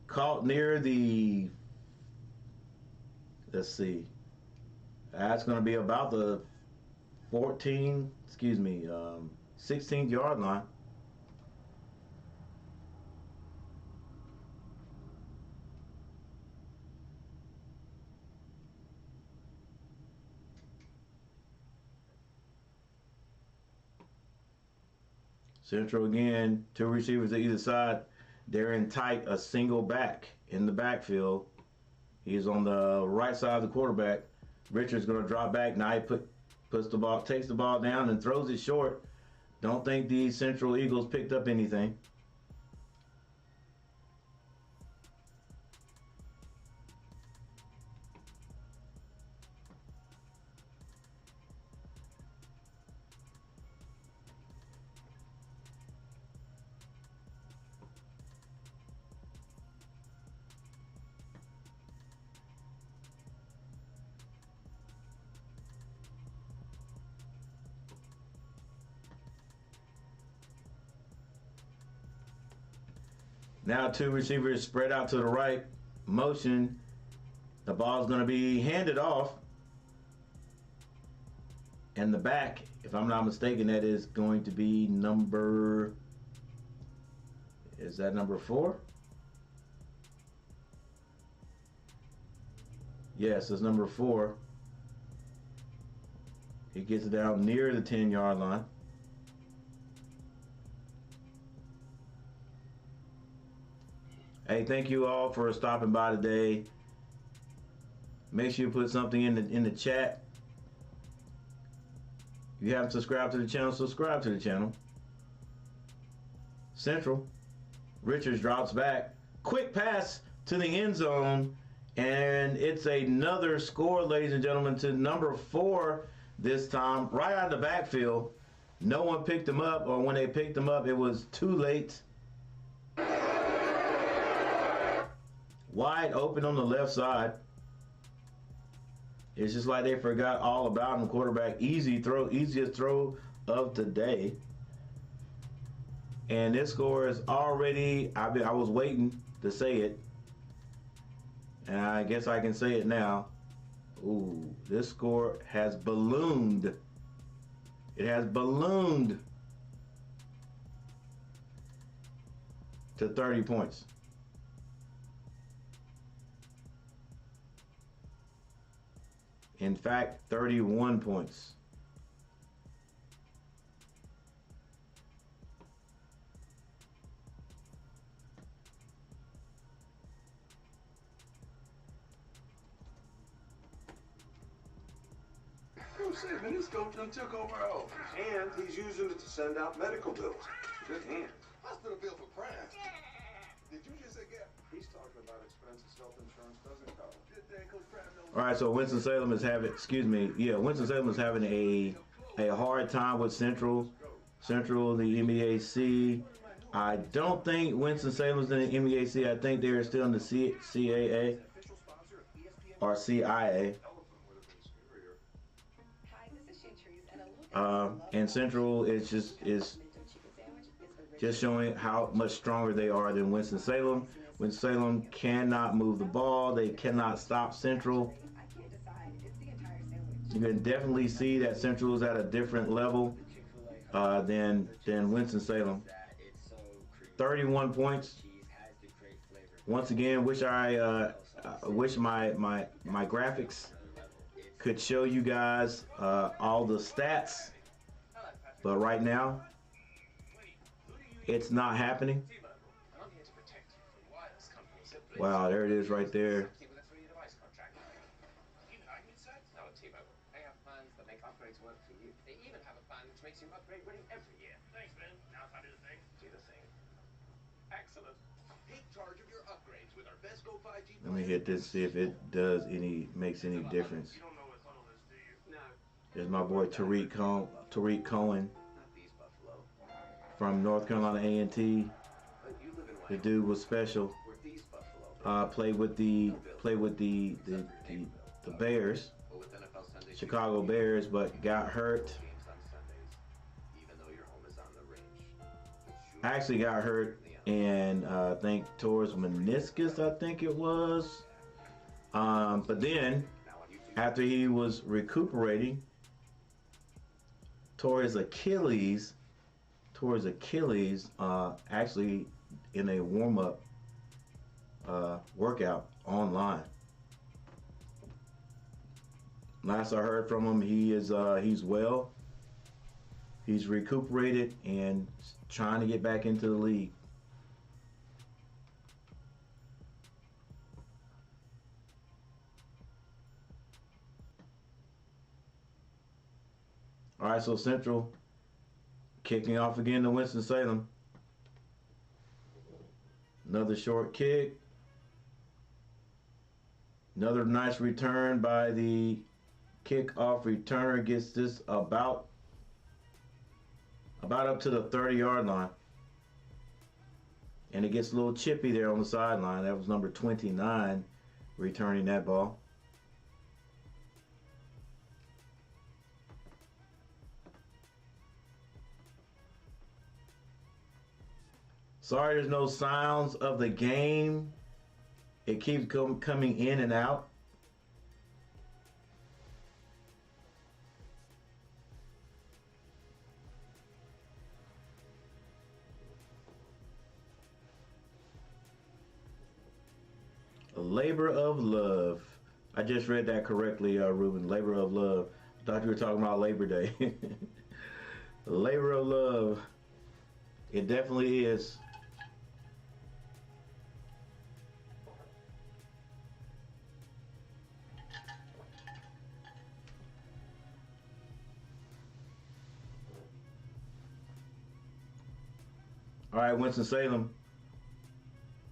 Caught near the, let's see. That's going to be about the 16th yard line. Central again, 2 receivers to either side. They're in tight, a single back in the backfield. He's on the right side of the quarterback. Richard's going to drop back. Now he takes the ball down and throws it short. Don't think the Central Eagles picked up anything. Now 2 receivers spread out to the right. Motion. The ball's going to be handed off. And the back, if I'm not mistaken, that is going to be number... Is that number 4? Yes, it's number 4. He gets it down near the 10-yard line. Hey, thank you all for stopping by today. Make sure you put something in the chat. If you haven't subscribed to the channel, subscribe to the channel. Central. Richards drops back. Quick pass to the end zone. And it's another score, ladies and gentlemen, to number 4 this time. Right out of the backfield. No one picked him up, or when they picked him up, it was too late. Wide open on the left side. It's just like they forgot all about him. Quarterback, easy throw, easiest throw of the day. And this score is already, I was waiting to say it. And I guess I can say it now. Ooh, this score has ballooned. It has ballooned to 30 points. In fact, 31 points.
Man, this coach done took over our office.
And he's using it to send out medical bills. Good hand.
Hospital bill for crime. Did you just say gap?
He's talking about expenses health insurance doesn't cover.
Good day, Coach Crab.
All right, so Winston-Salem is having, Winston-Salem is having a hard time with Central, the MEAC. I don't think Winston-Salem's in the MEAC. I think they're still in the CAA or CIA. And Central is just showing how much stronger they are than Winston-Salem. Winston-Salem cannot move the ball. They cannot stop Central. You can definitely see that Central is at a different level than Winston-Salem. 31 points. Once again, wish my graphics could show you guys all the stats, but right now it's not happening. Wow, there it is right there. Let me hit this, see if it makes any difference. There's my boy Tariq Cohen from North Carolina A&T. The dude was special. Played with the Bears, Chicago Bears, but got hurt. Actually got hurt, and I think towards meniscus, I think it was. But then, after he was recuperating, tore his Achilles, actually in a warm-up workout online. Last I heard from him, he's well. He's recuperated and trying to get back into the league. All right, so Central kicking off again to Winston-Salem. Another short kick. Another nice return by the kickoff returner. Gets this about up to the 30-yard line. And it gets a little chippy there on the sideline. That was number 29 returning that ball. Sorry, there's no sounds of the game. It keeps coming in and out. A labor of love. I just read that correctly, Ruben. Labor of love. I thought you were talking about Labor Day. Labor of love. It definitely is. All right, Winston-Salem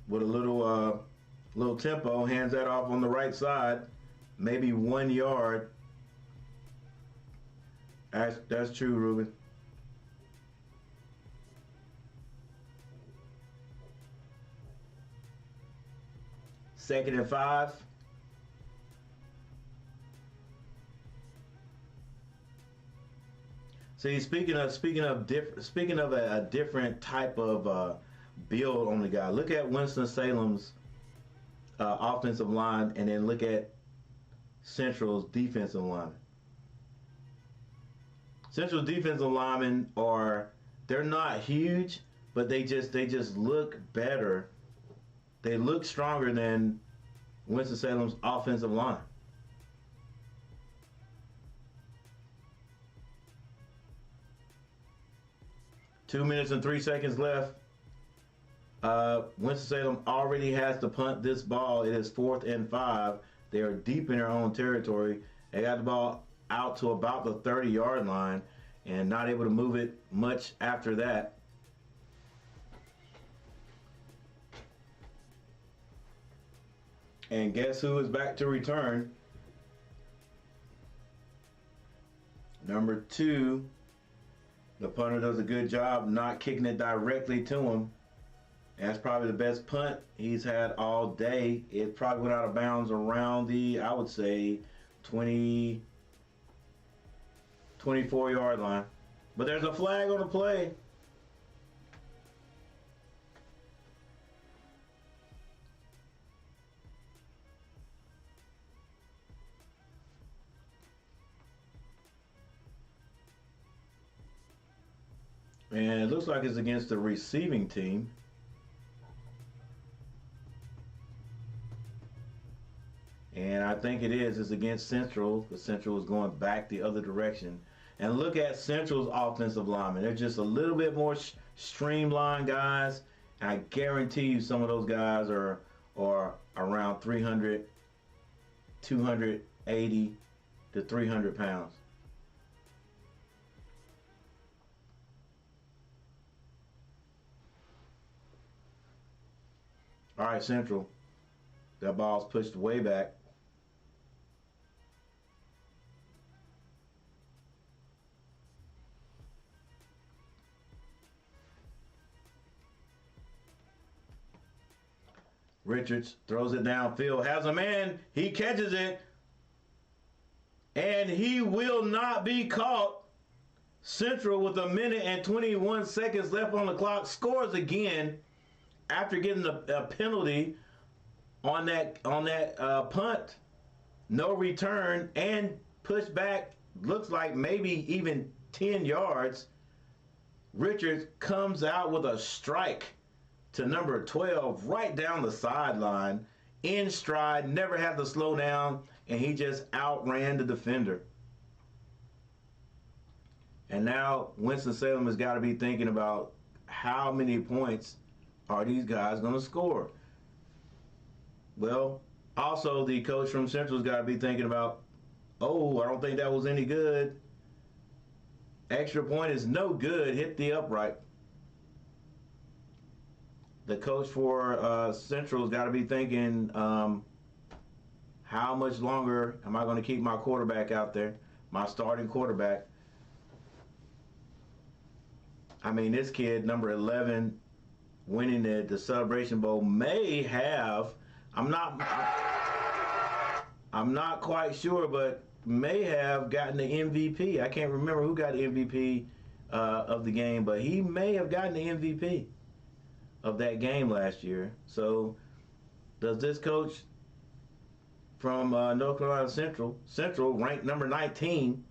with a little tempo, hands that off on the right side, maybe 1 yard. That's true, Ruben. Second and 5. See, speaking of a different type of build on the guy. Look at Winston-Salem's offensive line, and then look at Central's defensive line. Central defensive linemen they're not huge, but they just look better. They look stronger than Winston-Salem's offensive line. Two minutes and 3 seconds left. Winston-Salem already has to punt this ball. It is 4th and 5. They are deep in their own territory. They got the ball out to about the 30-yard line and not able to move it much after that. And guess who is back to return? Number 2. The punter does a good job not kicking it directly to him. That's probably the best punt he's had all day. It probably went out of bounds around the, I would say, 24-yard line. But there's a flag on the play. And it looks like it's against the receiving team. And I think it is. It's against Central. The Central is going back the other direction. And look at Central's offensive linemen. They're just a little bit more streamlined guys. And I guarantee you some of those guys are around 300, 280 to 300 pounds. All right, Central. That ball's pushed way back. Richards throws it downfield, has a man, he catches it, and he will not be caught. Central, with 1 minute and 21 seconds left on the clock, scores again after getting a penalty on that punt. No return and push back, looks like maybe even 10 yards. Richards comes out with a strike to number 12 right down the sideline, in stride, never had to slow down, and he just outran the defender. And now Winston-Salem has got to be thinking about how many points are these guys going to score. Well, also the coach from Central's got to be thinking about, oh, I don't think that was any good. Extra point is no good, hit the upright. The coach for Central's got to be thinking, how much longer am I going to keep my quarterback out there, my starting quarterback? I mean, this kid, number 11, winning the Celebration Bowl, may have, I'm not quite sure, but may have gotten the MVP. I can't remember who got the MVP of the game, but he may have gotten the MVP. of that game last year. So does this coach from North Carolina Central, ranked number 19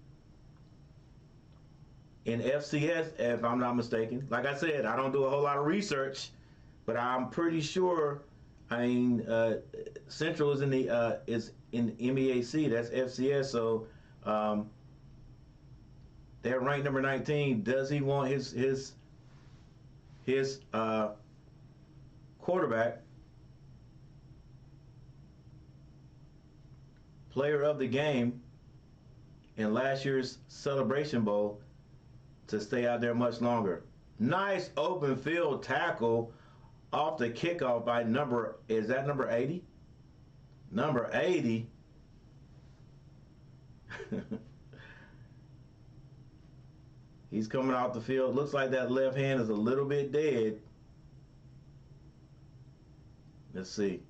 in FCS, if I'm not mistaken. Like I said, I don't do a whole lot of research, but I'm pretty sure. I mean, Central is in the MEAC. That's FCS. So they're ranked number 19. Does he want his quarterback, player of the game in last year's Celebration Bowl, to stay out there much longer? Nice open field tackle off the kickoff by number 80? Number 80. He's coming off the field. Looks like that left hand is a little bit dead. Let's see.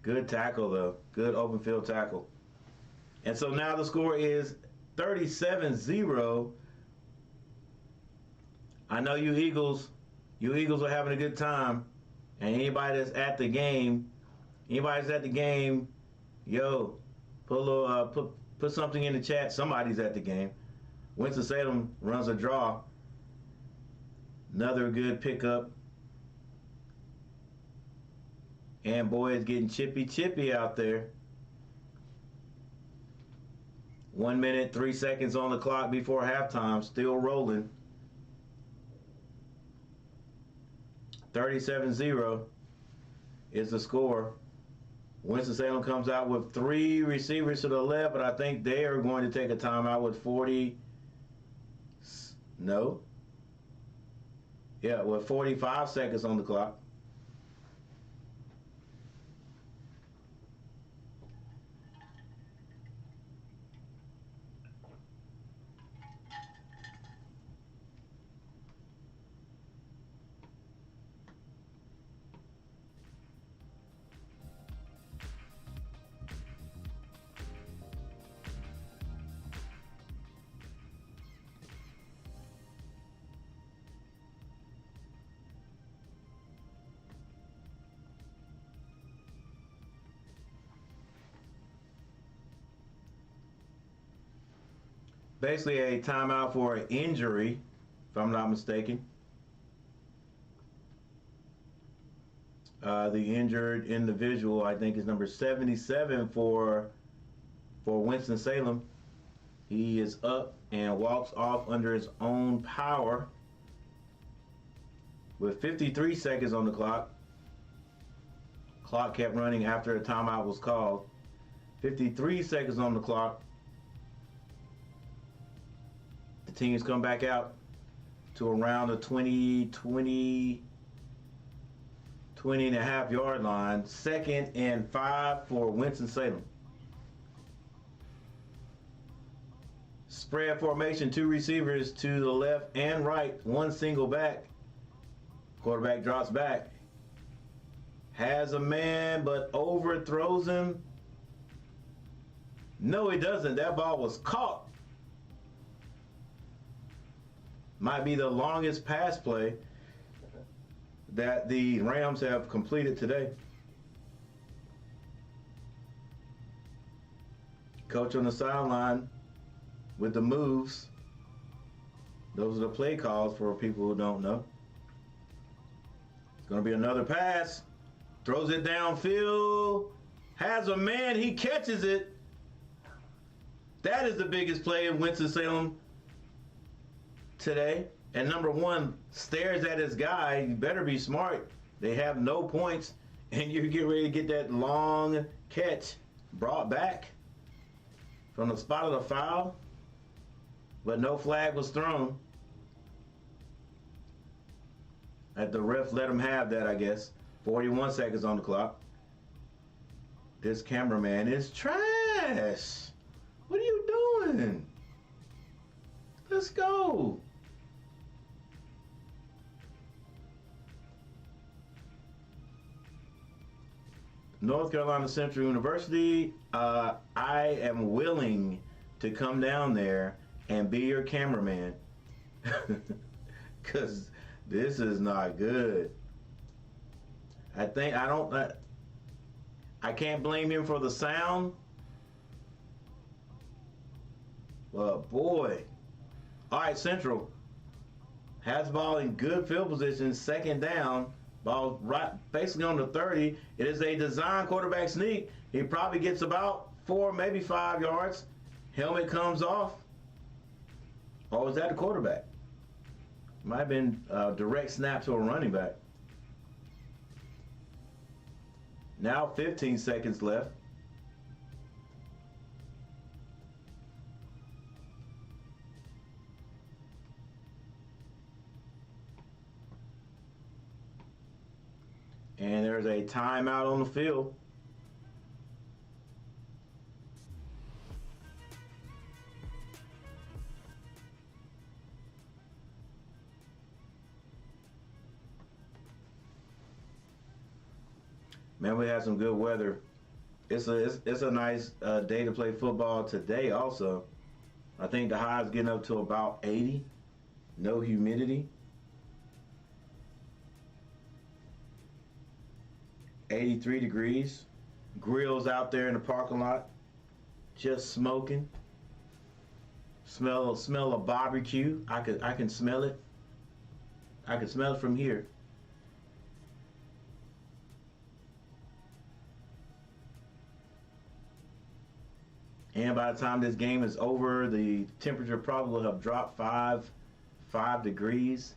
Good tackle, though. Good open field tackle. And so now the score is 37-0. I know you Eagles are having a good time. And anybody that's at the game, yo, put a little, put something in the chat. Somebody's at the game. Winston Salem runs a draw. Another good pickup. And boy, it's getting chippy out there. 1 minute, 3 seconds on the clock before halftime. Still rolling. 37-0 is the score. Winston-Salem comes out with 3 receivers to the left, but I think they are going to take a timeout with 45 seconds on the clock. Basically a timeout for an injury, if I'm not mistaken. The injured individual, I think, is number 77 for Winston-Salem. He is up and walks off under his own power with 53 seconds on the clock. Clock kept running after a timeout was called. 53 seconds on the clock. The teams come back out to around the 20 and a half yard line. 2nd and 5 for Winston-Salem. Spread formation, 2 receivers to the left and right, 1 single back. Quarterback drops back. Has a man, but overthrows him. No, he doesn't. That ball was caught. Might be the longest pass play that the Rams have completed today. Coach on the sideline with the moves. Those are the play calls for people who don't know. It's going to be another pass. Throws it downfield. Has a man. He catches it. That is the biggest play in Winston-Salem today. And number 1 stares at his guy. You better be smart. They have no points. And you get ready to get that long catch brought back from the spot of the foul. But no flag was thrown. The ref let him have that, I guess. 41 seconds on the clock. This cameraman is trash. What are you doing? Let's go. North Carolina Central University, I am willing to come down there and be your cameraman. Because this is not good. I can't blame him for the sound. But boy. All right, Central has the ball in good field position, second down. Ball right, basically on the 30. It is a design quarterback sneak. He probably gets about 4, maybe 5 yards. Helmet comes off. Or was that the quarterback? Might have been a direct snap to a running back. Now 15 seconds left. And there's a timeout on the field. Man, we had some good weather. It's a nice day to play football today also. I think the high's getting up to about 80. No humidity. 83 degrees. Grills out there in the parking lot. Just smoking. Smell of barbecue. I can smell it. I can smell it from here. And by the time this game is over, the temperature probably will have dropped 5 degrees.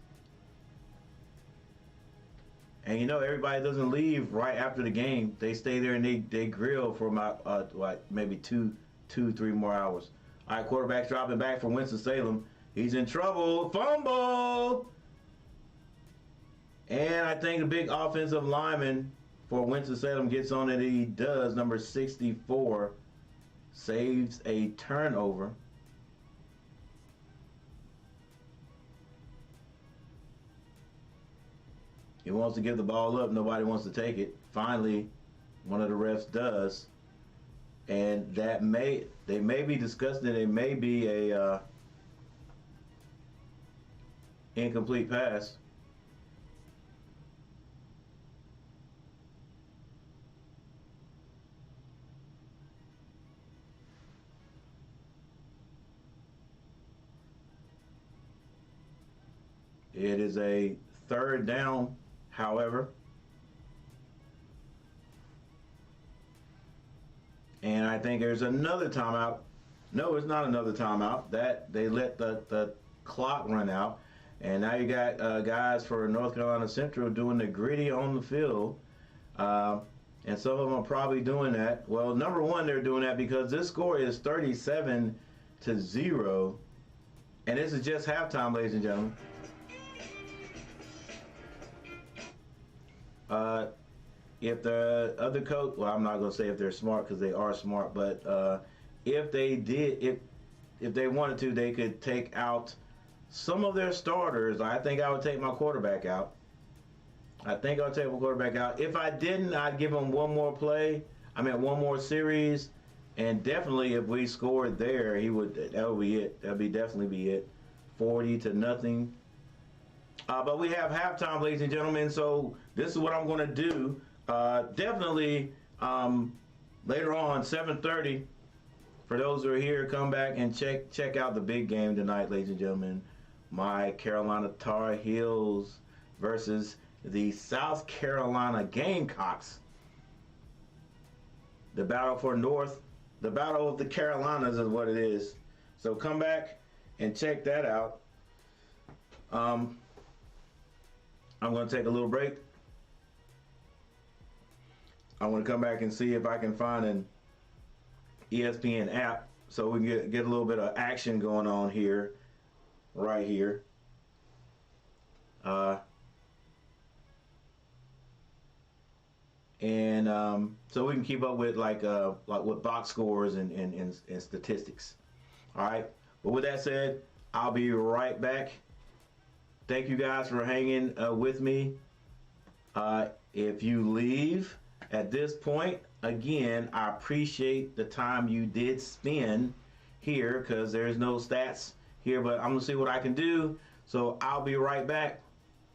And you know, everybody doesn't leave right after the game. They stay there and they grill for about maybe two, 3 more hours. All right, quarterback's dropping back for Winston Salem. He's in trouble. Fumble! And I think the big offensive lineman for Winston Salem gets on it. He does. Number 64 saves a turnover. He wants to give the ball up. Nobody wants to take it. Finally, one of the refs does. And they may be discussing it. It may be a incomplete pass. It is a third down, however. And I think there's another timeout. No, it's not another timeout. That they let the clock run out. And now you got guys for North Carolina Central doing the gritty on the field. And some of them are probably doing that. Well, number one, they're doing that because this score is 37-0. And this is just halftime, ladies and gentlemen. If the other coach, well, I'm not going to say if they're smart because they are smart, but if they wanted to, they could take out some of their starters. I think I would take my quarterback out. If I didn't, I'd give him one more series, and definitely if we scored there, that would be it. That would definitely be it. 40-0. But we have halftime, ladies and gentlemen, so this is what I'm going to do. Definitely later on, 7:30, for those who are here, come back and check out the big game tonight, ladies and gentlemen. My Carolina Tar Heels versus the South Carolina Gamecocks. The battle for North, the battle of the Carolinas is what it is. So come back and check that out. I'm going to take a little break. I'm going to come back and see if I can find an ESPN app so we can get a little bit of action going on here, right here. So we can keep up with like with box scores and statistics. All right. But with that said, I'll be right back. Thank you guys for hanging with me. If you leave at this point, again, I appreciate the time you did spend here because there's no stats here, but I'm gonna see what I can do. So I'll be right back.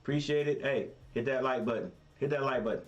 Appreciate it. Hey, hit that like button. Hit that like button.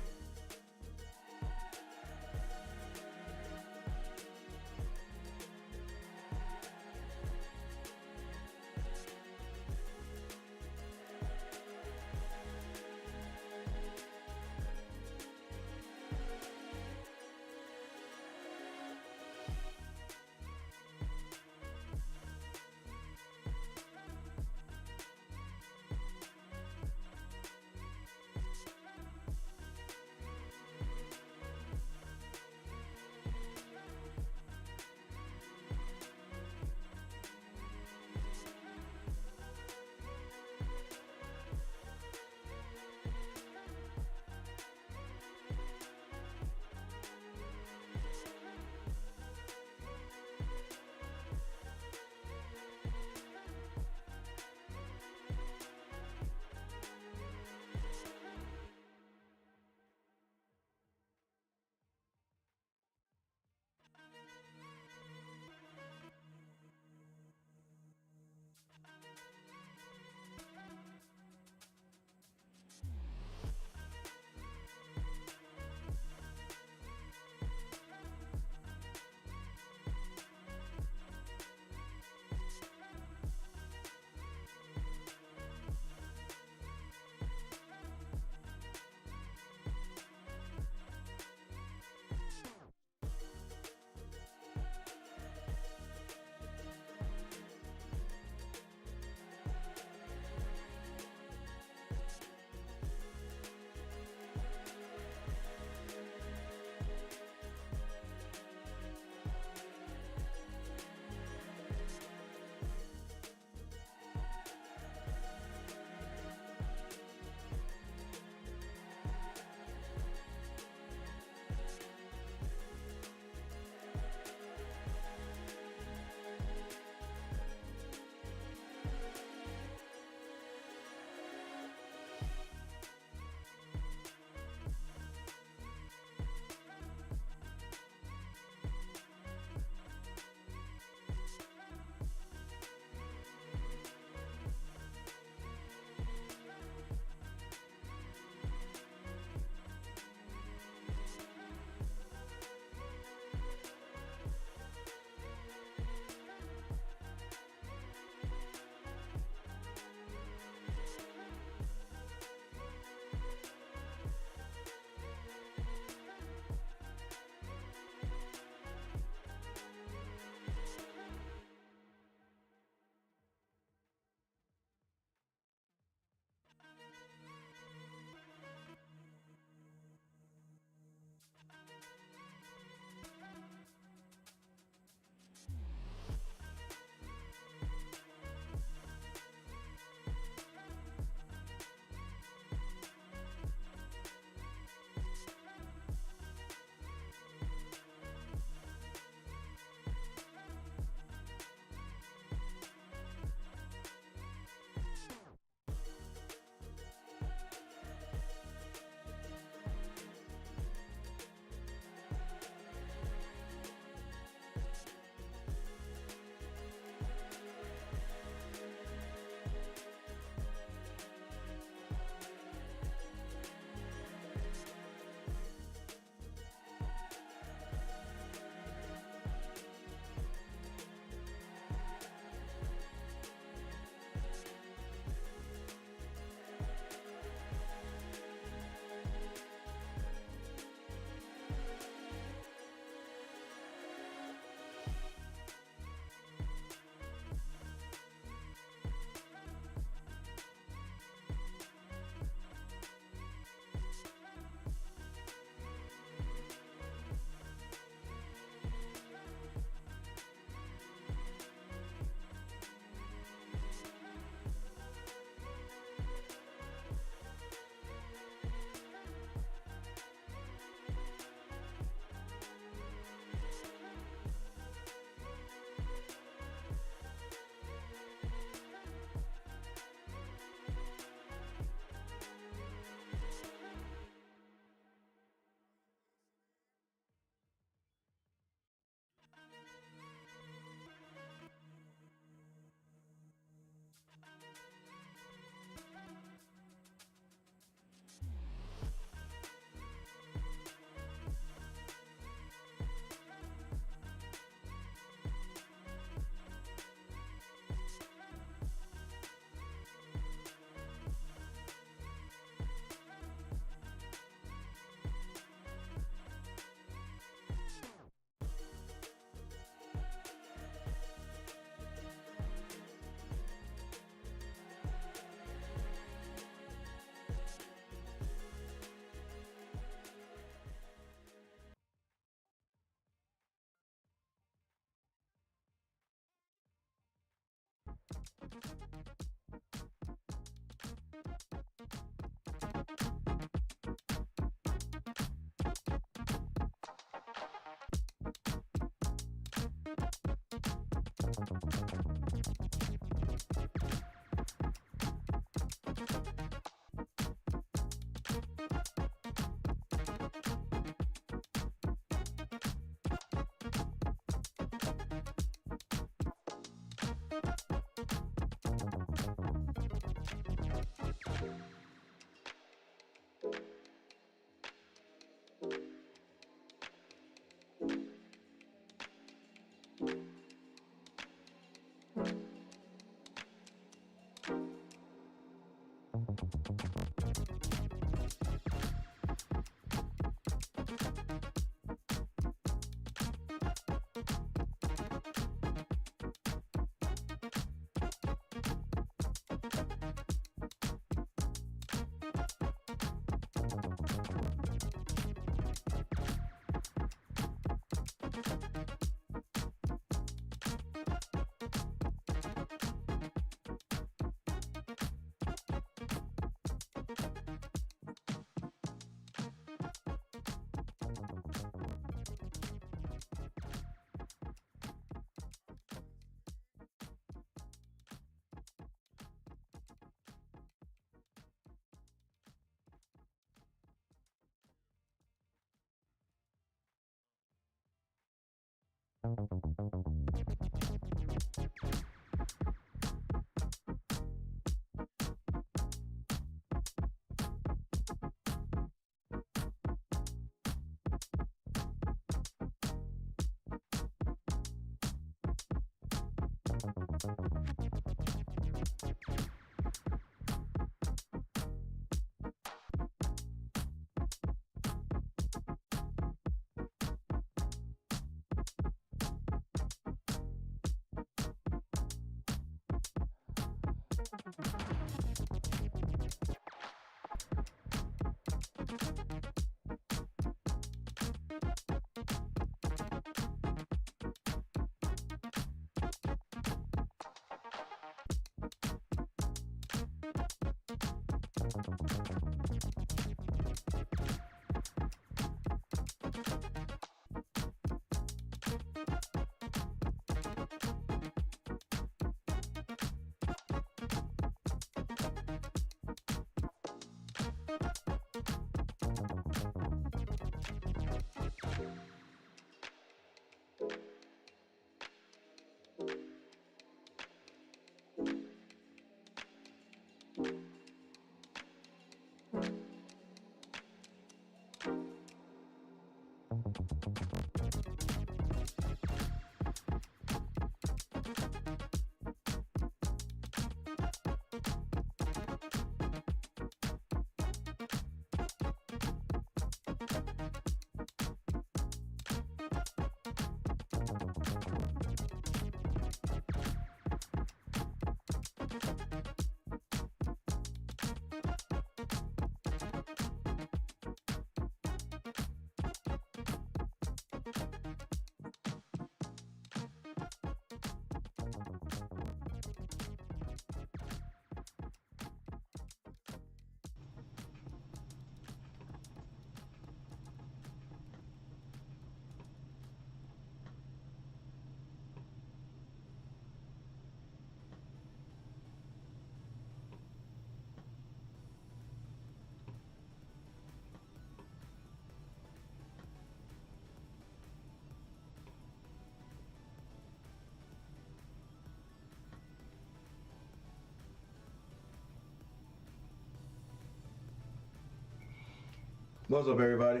What's up, everybody?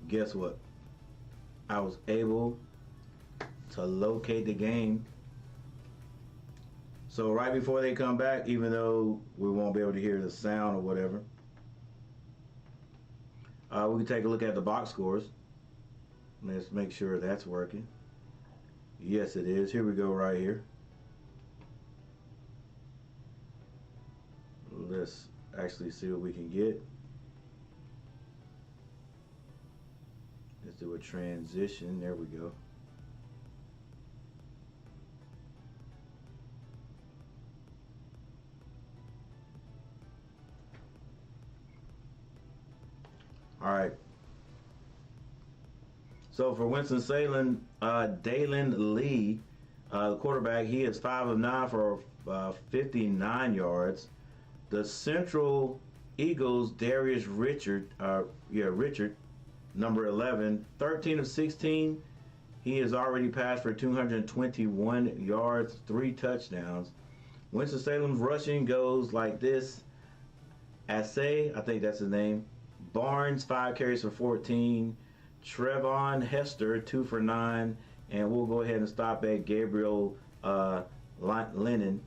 Guess what? I was able to locate the game. So right before they come back, even though we won't be able to hear the sound or whatever, we can take a look at the box scores. Let's make sure that's working. Yes, it is. Here we go right here. Let's actually see what we can get. Let's do a transition. There we go. All right. So for Winston-Salem, Dalen Lee, the quarterback, he is 5 of 9 for 59 yards. The Central Eagles, Darius Richard, number 11, 13 of 16. He has already passed for 221 yards, 3 touchdowns. Winston-Salem's rushing goes like this. Assay, I think that's his name. Barnes, 5 carries for 14. Trevon Hester, 2 for 9. And we'll go ahead and stop at Gabriel Lennon,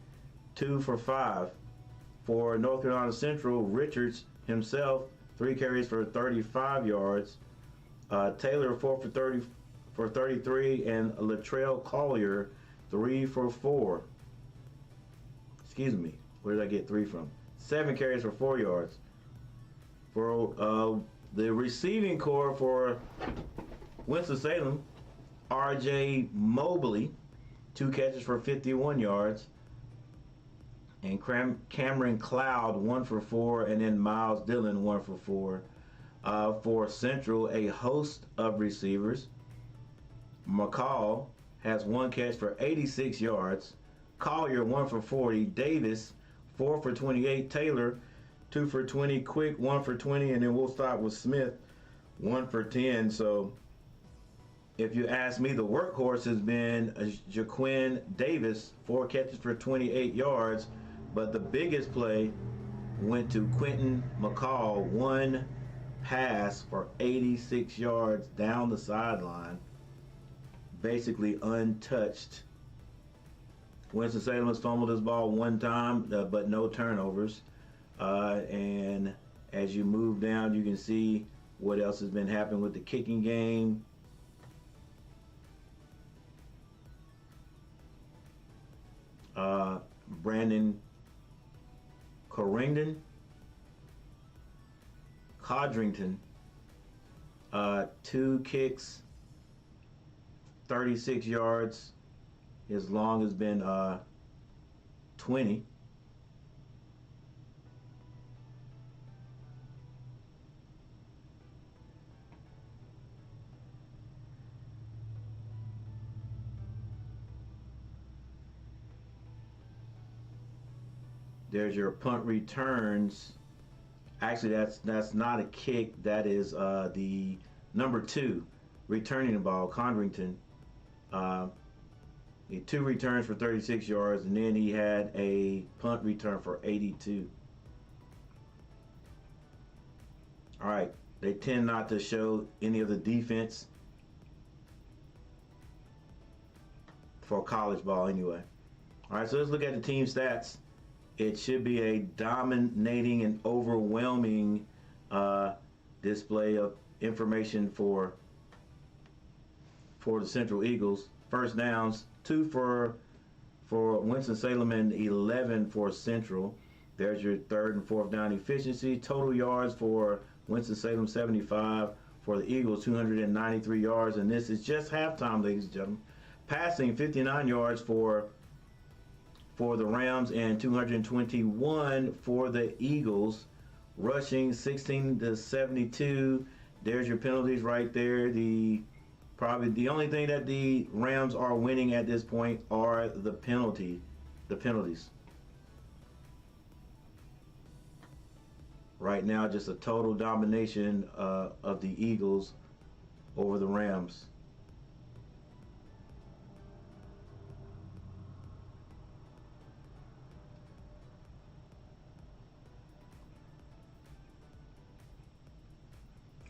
2 for 5. For North Carolina Central, Richards himself, 3 carries for 35 yards. Taylor, 4 for 33, and Latrell Collier, 3 for 4. Excuse me, where did I get 3 from? 7 carries for 4 yards. For the receiving core for Winston-Salem, R.J. Mobley, 2 catches for 51 yards. And Cameron Cloud, 1 for 4, and then Miles Dillon, 1 for 4. For Central, a host of receivers. McCall has 1 catch for 86 yards. Collier, 1 for 40. Davis, 4 for 28. Taylor, 2 for 20. Quick, 1 for 20. And then we'll start with Smith, 1 for 10. So if you ask me, the workhorse has been Jaquin Davis, 4 catches for 28 yards. But the biggest play went to Quentin McCall, 1 pass for 86 yards down the sideline, basically untouched. Winston-Salem has fumbled his ball 1 time, but no turnovers. And as you move down, you can see what else has been happening with the kicking game. Brandon Codrington, 2 kicks, 36 yards. His long has been 20. There's your punt returns. Actually, that's not a kick. That is the number 2 returning the ball, Condrington. He had 2 returns for 36 yards, and then he had a punt return for 82. All right, they tend not to show any of the defense for college ball anyway. All right, so let's look at the team stats. It should be a dominating and overwhelming display of information for the Central Eagles. First downs, 2 for Winston-Salem and 11 for Central. There's your 3rd and 4th down efficiency. Total yards for Winston-Salem, 75. For the Eagles, 293 yards. And this is just halftime, ladies and gentlemen. Passing, 59 yards for the Rams and 221 for the Eagles. Rushing, 16 to 72. There's your penalties right there. Probably the only thing that the Rams are winning at this point are the penalties. Right now, just a total domination of the Eagles over the Rams.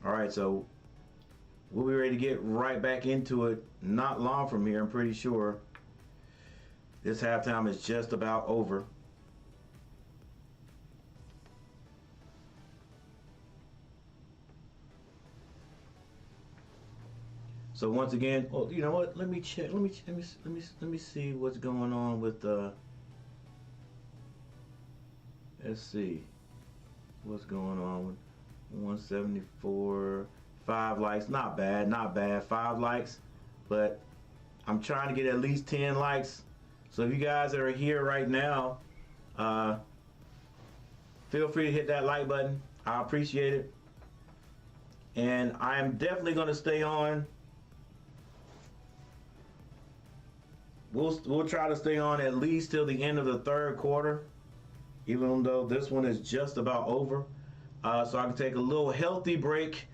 All right, so we'll be ready to get right back into it not long from here, I'm pretty sure. This halftime is just about over. So once again, oh, you know what? Let me check. Let me see what's going on with let's see what's going on with 174, 5 likes. Not bad, 5 likes, but I'm trying to get at least 10 likes. So if you guys that are here right now, feel free to hit that like button. I appreciate it. and I'm definitely going to stay on. We'll try to stay on at least till the end of the third quarter, even though this one is just about over. So I can take a little healthy break.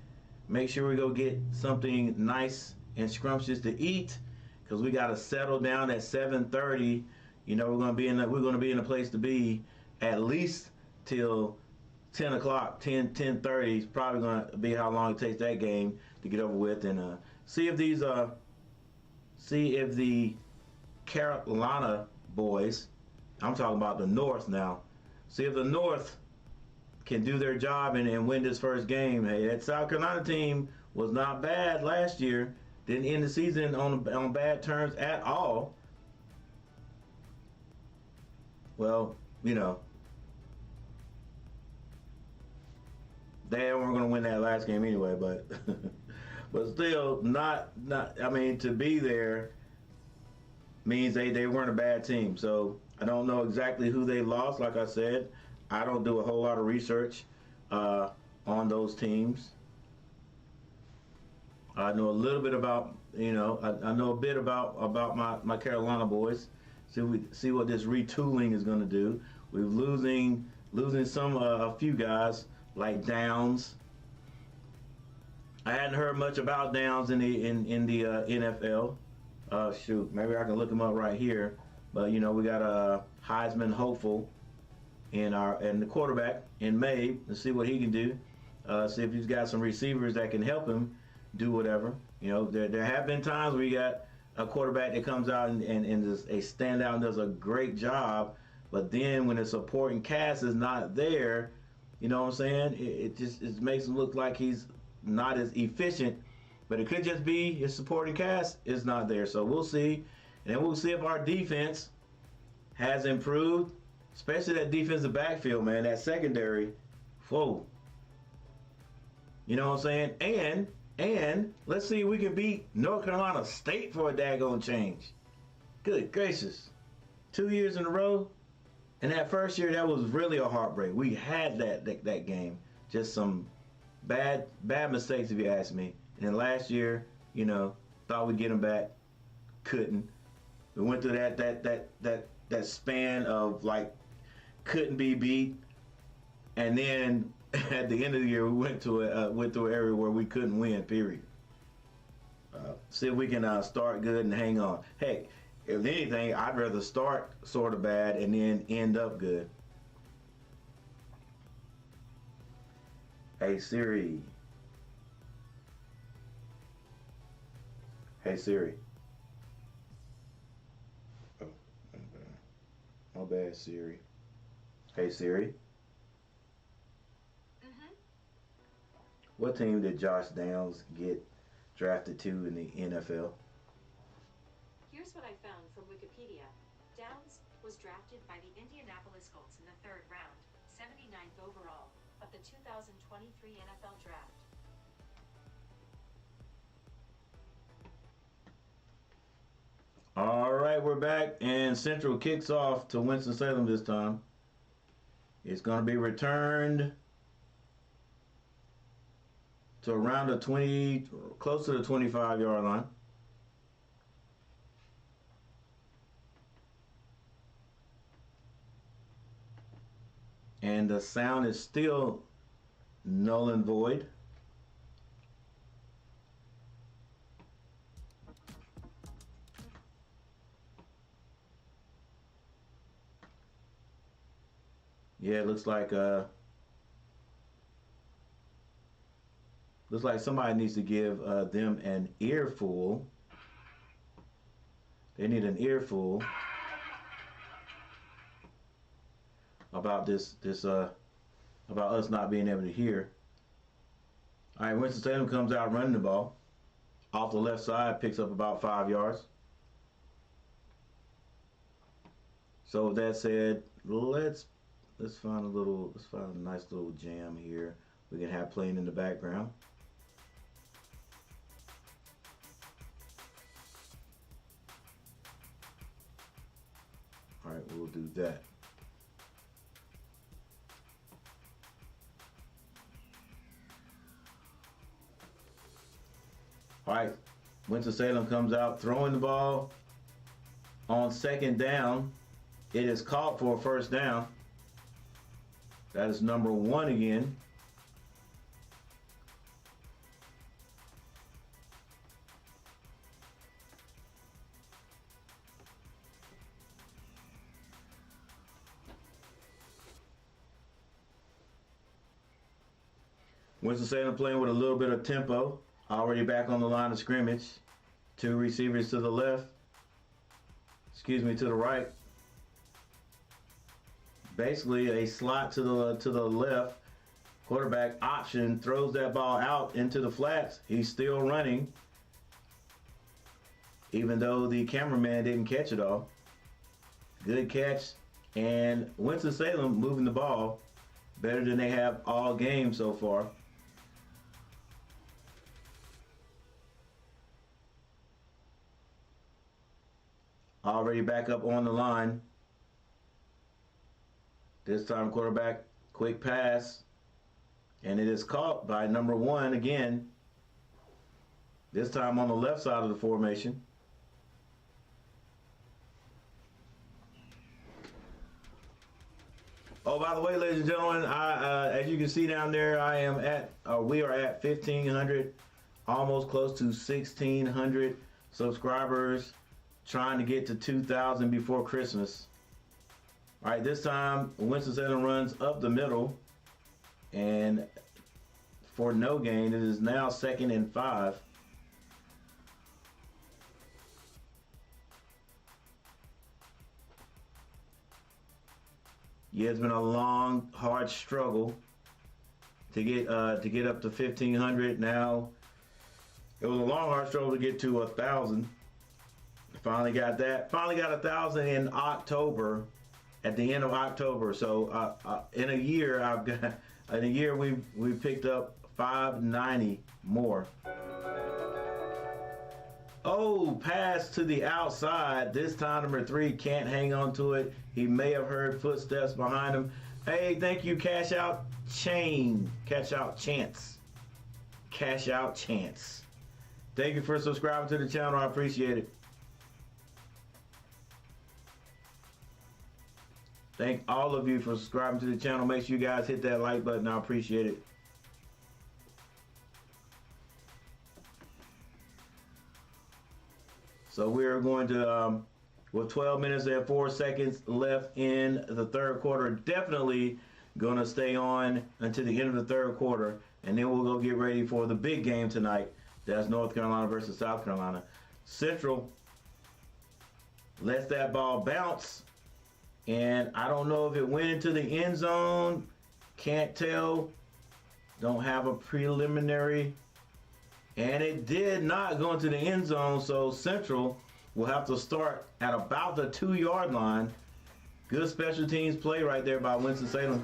Make sure we go get something nice and scrumptious to eat, because we got to settle down at 7:30. You know, we're going to be in a place to be at least till 10 o'clock, 10:30 is probably going to be how long it takes that game to get over with, and see if the Carolina boys, I'm talking about the North now, see if the North can do their job and win this first game. Hey, that South Carolina team was not bad last year. Didn't end the season on bad terms at all. Well, you know, they weren't going to win that last game anyway, but but still, not. I mean, to be there means they weren't a bad team. So I don't know exactly who they lost. Like I said, I don't do a whole lot of research on those teams. I know a little bit about, you know, I know a bit about my Carolina boys. See what this retooling is going to do. We're losing a few guys like Downs. I hadn't heard much about Downs in the NFL. Shoot, maybe I can look him up right here. But you know, we got a Heisman hopeful in the quarterback in May. Let's see what he can do. See if he's got some receivers that can help him do whatever. You know, there have been times where you got a quarterback that comes out and is a standout and does a great job, but then when the supporting cast is not there, you know what I'm saying? It makes him look like he's not as efficient. But it could just be his supporting cast is not there. So we'll see. And then we'll see if our defense has improved, especially that defensive backfield, man, that secondary. Whoa. You know what I'm saying? And let's see if we can beat North Carolina State for a daggone change. Good gracious. 2 years in a row. And that first year, that was really a heartbreak. We had that game. Just some bad mistakes, if you ask me. And then last year, you know, thought we'd get them back. Couldn't. We went through that span of like couldn't be beat. And then at the end of the year, we went through an area where we couldn't win, period. See if we can start good and hang on. Hey, if anything, I'd rather start sort of bad and then end up good. Hey, Siri. Hey, Siri. Oh, my bad, Siri. Hey, Siri. What team did Josh Downs get drafted to in the NFL?
Here's what I found from Wikipedia. Downs was drafted by the Indianapolis Colts in the 3rd round, 79th overall, of the 2023 NFL Draft.
All right, we're back, and Central kicks off to Winston-Salem this time. It's going to be returned to around the 20, close to the 25-yard line. And the sound is still null and void. Yeah, it looks like somebody needs to give them an earful. They need an earful about about us not being able to hear. All right, Winston-Salem comes out running the ball off the left side, picks up about 5 yards. So with that said, let's find a nice little jam here we can have playing in the background. All right, we'll do that. All right, Winston-Salem comes out throwing the ball on second down. It is caught for a first down. That is number 1 again. Winston-Salem playing with a little bit of tempo. Already back on the line of scrimmage. 2 receivers to the left. To the right. Basically a slot to the left. Quarterback option, throws that ball out into the flats. He's still running, even though the cameraman didn't catch it all. Good catch, and Winston-Salem moving the ball better than they have all game so far. Already back up on the line. This time quarterback, quick pass. And it is caught by number 1 again. This time on the left side of the formation. Oh, by the way, ladies and gentlemen, as you can see down there, we are at 1,500, almost close to 1,600 subscribers. Trying to get to 2,000 before Christmas. All right, this time Winston-Salem runs up the middle, and for no gain, it is now 2nd and 5. Yeah, it's been a long, hard struggle to get up to 1,500. Now it was a long, hard struggle to get to 1,000. Finally got that. Finally got 1,000 in October, at the end of October. So in a year, we picked up 590 more. Oh, pass to the outside. This time number 3 can't hang on to it. He may have heard footsteps behind him. Hey, thank you, Cash Out Chance. Thank you for subscribing to the channel. I appreciate it. Thank all of you for subscribing to the channel. Make sure you guys hit that like button. I appreciate it. So we're going to, with 12 minutes and 4 seconds left in the third quarter, definitely going to stay on until the end of the third quarter. And then we'll go get ready for the big game tonight. That's North Carolina versus South Carolina. Central lets that ball bounce. And I don't know if it went into the end zone. Can't tell. Don't have a preliminary. And it did not go into the end zone. So Central will have to start at about the 2-yard line. Good special teams play right there by Winston-Salem.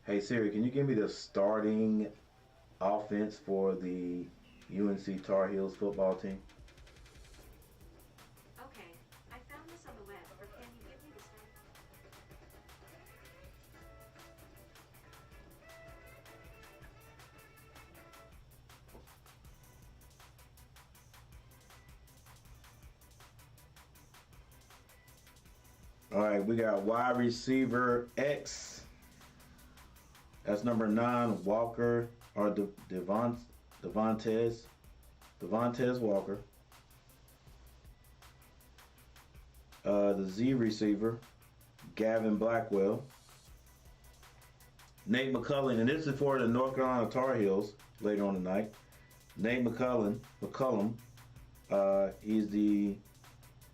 Hey Siri, can you give me the starting offense for the UNC Tar Heels football team?
Okay, I found this on the web, or can you give me the starting?
All right, we got wide receiver X. That's number 9, Walker, or Devontae Walker. The Z receiver, Gavin Blackwell. Nate McCullum, and this is for the North Carolina Tar Heels later on tonight. Nate McCullum, he's the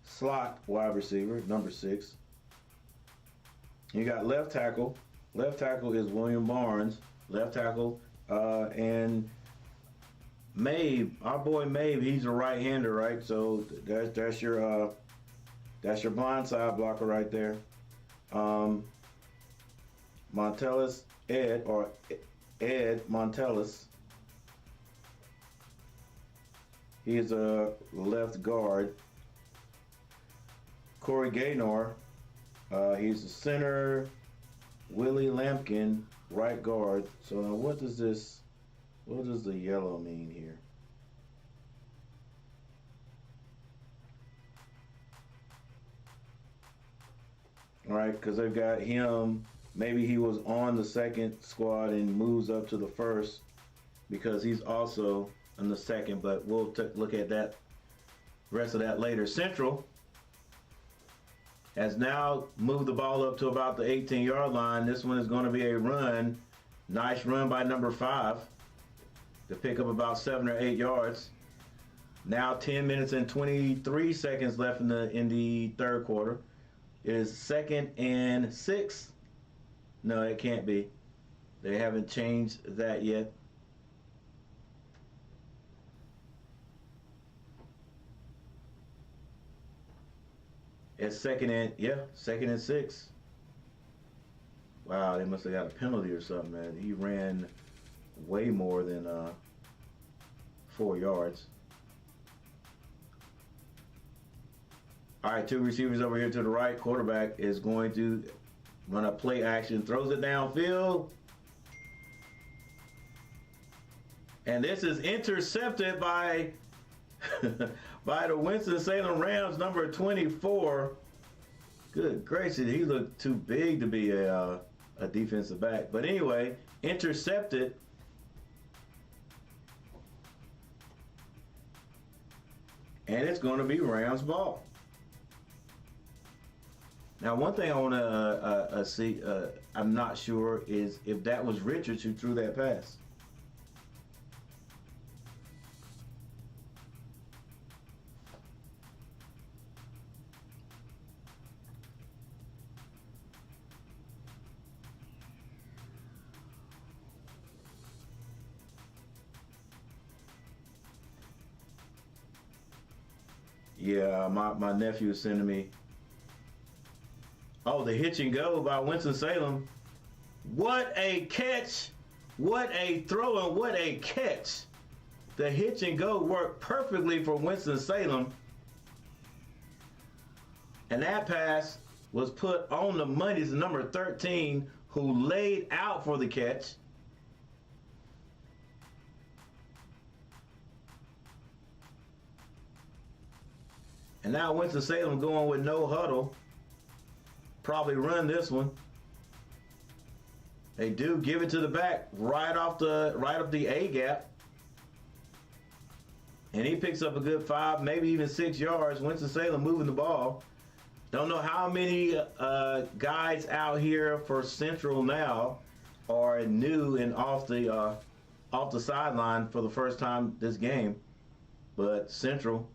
slot wide receiver, number 6. You got left tackle. Left tackle is William Barnes. Left tackle, and Mabe, our boy Mabe, he's a right-hander, right? So that's your blind side blocker right there. Montellis Ed Montellis. He's a left guard. Corey Gaynor, he's a center. Willie Lampkin, right guard. So what does the yellow mean here? All right, because they've got him. Maybe he was on the second squad and moves up to the first because he's also in the second. But we'll look at that rest of that later. Central has now moved the ball up to about the 18-yard line. This one is going to be a run. Nice run by number 5 to pick up about 7 or 8 yards. Now 10 minutes and 23 seconds left in the third quarter. It is 2nd and 6. No, it can't be. They haven't changed that yet. It's 2nd and 6. Wow, they must have got a penalty or something, man. He ran way more than 4 yards. All right, 2 receivers over here to the right. Quarterback is going to run a play action, throws it downfield. And this is intercepted by by the Winston Salem Rams, number 24. Good gracious, he looked too big to be a defensive back. But anyway, intercepted. And it's going to be Rams ball. Now, one thing I want to see, I'm not sure, is if that was Richards who threw that pass. Yeah, my nephew is sending me. Oh, the hitch and go by Winston-Salem. What a catch. What a throw and what a catch. The hitch and go worked perfectly for Winston-Salem. And that pass was put on the money. It's number 13 who laid out for the catch. And now Winston-Salem going with no huddle. Probably run this one. They do give it to the back right up the A gap. And he picks up a good 5, maybe even 6 yards. Winston-Salem moving the ball. Don't know how many guys out here for Central now are new and off the sideline for the first time this game. But Central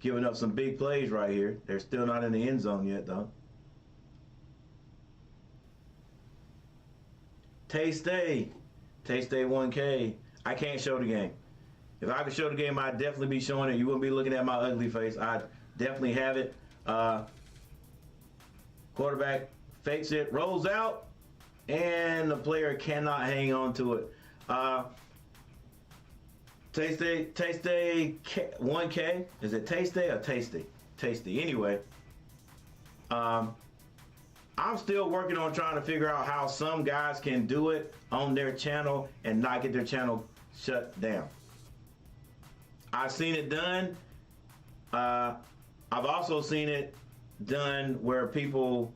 giving up some big plays right here. They're still not in the end zone yet, though. Tay-Stay 1K. I can't show the game. If I could show the game, I'd definitely be showing it. You wouldn't be looking at my ugly face. I'd definitely have it. Quarterback fakes it, rolls out, and the player cannot hang on to it. Tay-Stay 1K. Is it Tay-Stay or Tasty? Tasty. Anyway, I'm still working on trying to figure out how some guys can do it on their channel and not get their channel shut down. I've seen it done. I've also seen it done where people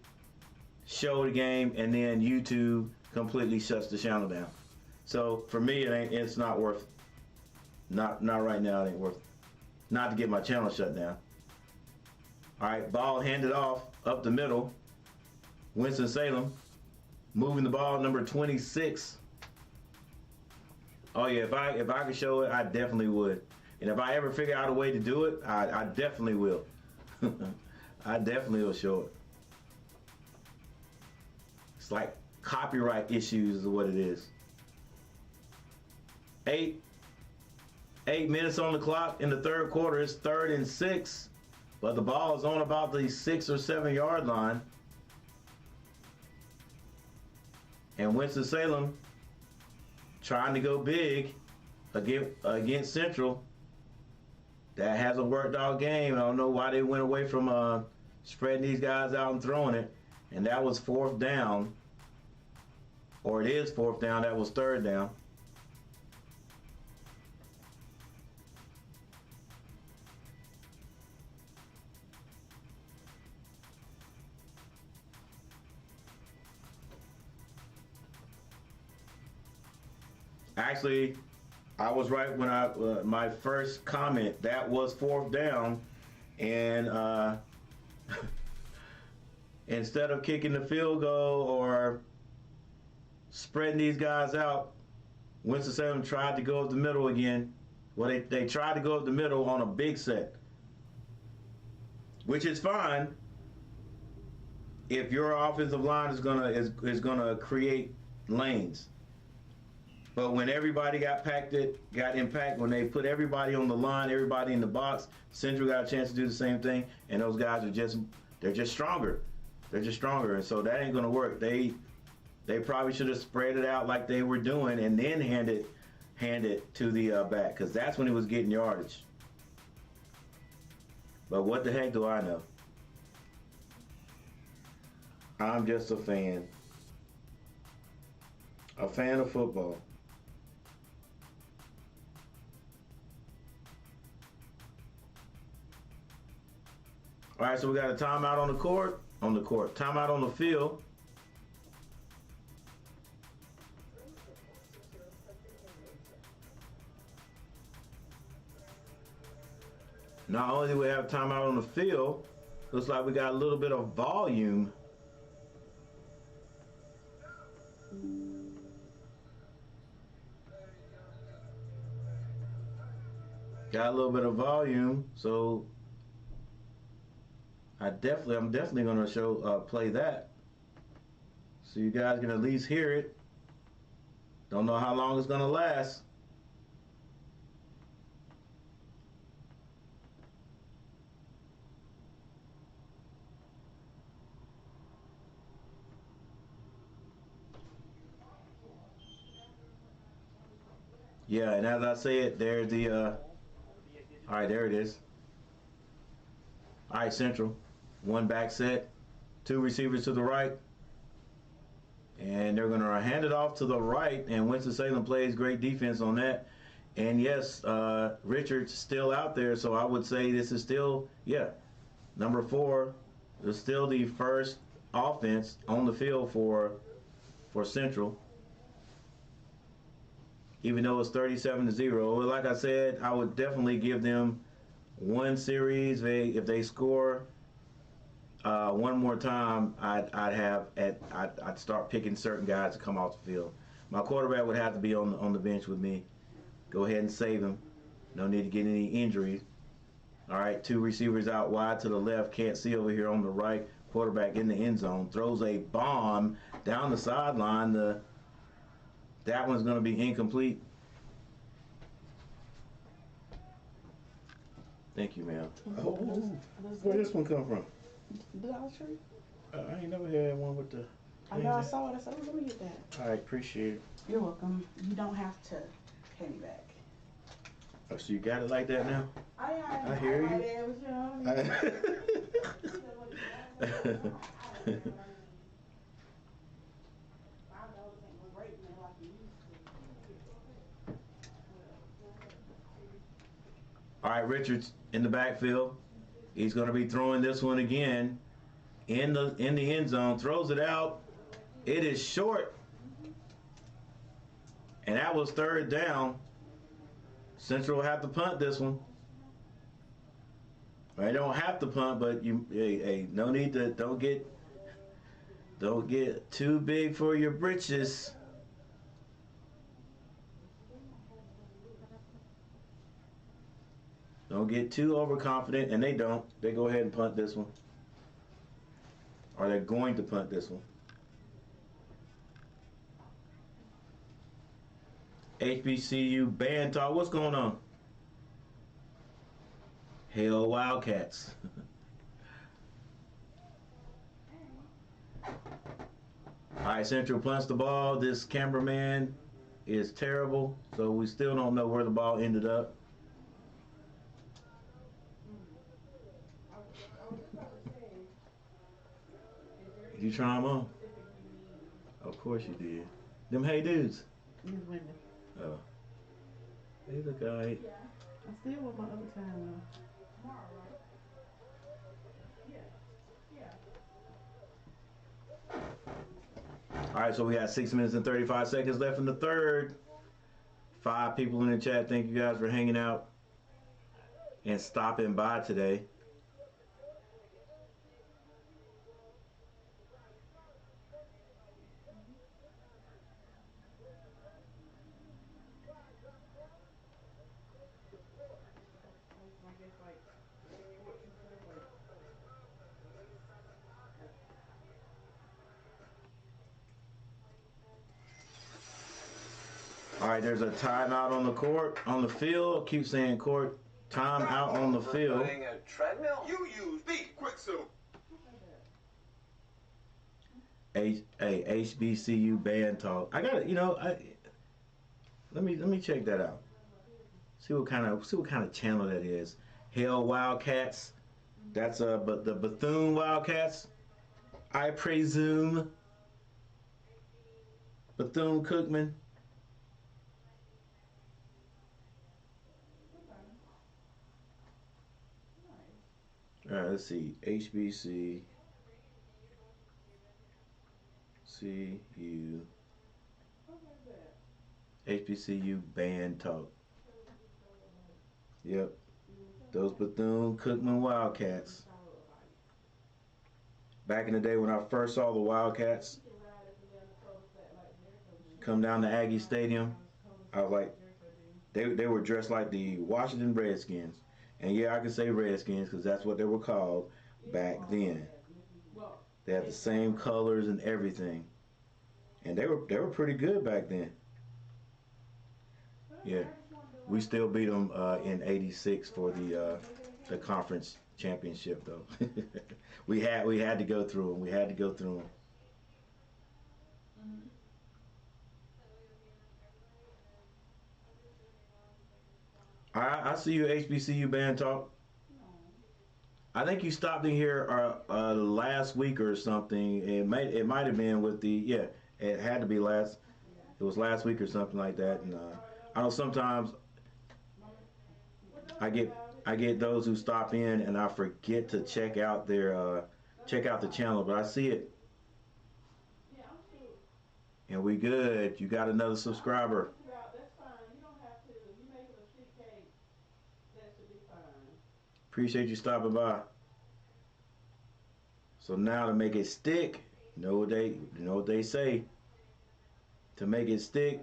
show the game and then YouTube completely shuts the channel down. So for me, it's not worth. Not right now. It ain't worth. Not to get my channel shut down. All right, ball handed off up the middle. Winston-Salem moving the ball, number 26. Oh yeah, if I could show it, I definitely would. And if I ever figure out a way to do it, I definitely will. I definitely will show it. It's like copyright issues is what it is. 8 minutes on the clock in the third quarter. It's 3rd and 6, but the ball is on about the 6 or 7 yard line. And Winston-Salem trying to go big. against Central. That hasn't worked all game. I don't know why they went away from spreading these guys out and throwing it. And that was 4th down. Or it is 4th down. That was 3rd down. Actually, I was right when my first comment, that was 4th down, and instead of kicking the field goal or spreading these guys out, Winston Salem tried to go up the middle again. Well, they tried to go up the middle on a big set, which is fine if your offensive line is gonna create lanes. But when everybody got impacted, when they put everybody on the line, everybody in the box, Central got a chance to do the same thing, and those guys they're just stronger. They're just stronger, and so that ain't gonna work. They probably should have spread it out like they were doing, and then hand it to the back, because that's when he was getting yardage. But what the heck do I know? I'm just a fan of football. All right, so we got a timeout on the court. Timeout on the field. Not only do we have timeout on the field, looks like we got a little bit of volume. Got a little bit of volume, so I'm definitely gonna play that, so you guys can at least hear it. Don't know how long it's gonna last. Yeah, and as I say it, there's the all right, there it is. All right, Central. One back set, 2 receivers to the right. And they're going to hand it off to the right, and Winston-Salem plays great defense on that. And yes, Richard's still out there, so I would say this is still, number 4 is still the first offense on the field for Central. Even though it's 37-0. Like I said, I would definitely give them one series. If they score one more time, I'd start picking certain guys to come off the field. My quarterback would have to be on the bench with me. Go ahead and save him. No need to get any injuries. All right, 2 receivers out wide to the left. Can't see over here on the right. Quarterback in the end zone. Throws a bomb down the sideline. That one's going to be incomplete. Thank you, ma'am. Oh, where this one come from?
Dollar Tree.
I ain't never had one with the...
I know, I saw it. I said, let me get that.
All right, appreciate it.
You're welcome. You don't have to pay me back.
Oh, so you got it like that now? I hear you. All right, Richards in the backfield. He's going to be throwing this one again in the end zone. Throws it out. It is short. And that was 3rd down. Central will have to punt this one. They don't have to punt, but no need to don't get too big for your britches. Don't get too overconfident, and they don't. They go ahead and punt this one. Or they're going to punt this one. HBCU band talk. What's going on? Hail Wildcats. All right, Central punts the ball. This cameraman is terrible, so we still don't know where the ball ended up. You try them on? Of course you did. Them hey dudes.
These women.
Oh. They look alright.
I still want my other time
Alright, so we got 6 minutes and 35 seconds left in the third. 5 people in the chat. Thank you guys for hanging out and stopping by today. All right, there's a timeout on the court, on the field. Keep saying court. Timeout on the field.
Playing a treadmill? You use beat quick soup.
HBCU band talk. I got it. Let me check that out. See what kind of channel that is. Hell Wildcats. That's but the Bethune Wildcats. I presume. Bethune Cookman. All right, let's see. HBCU band talk. Yep. Those Bethune Cookman Wildcats. Back in the day when I first saw the Wildcats come down to Aggie Stadium, I was like, they were dressed like the Washington Redskins. And yeah, I can say Redskins because that's what they were called back then. They had the same colors and everything. And they were pretty good back then. Yeah. We still beat them in '86 for the conference championship though. we had to go through them. We had to go through them. I see you, HBCU band talk. I think you stopped in here last week or something. It might have been with the it had to be last. It was last week or something like that. And I know sometimes I get those who stop in and I forget to check out the channel, but I see it. And we good. You got another subscriber. Appreciate you stopping by. So now to make it stick, you know what they say. To make it stick,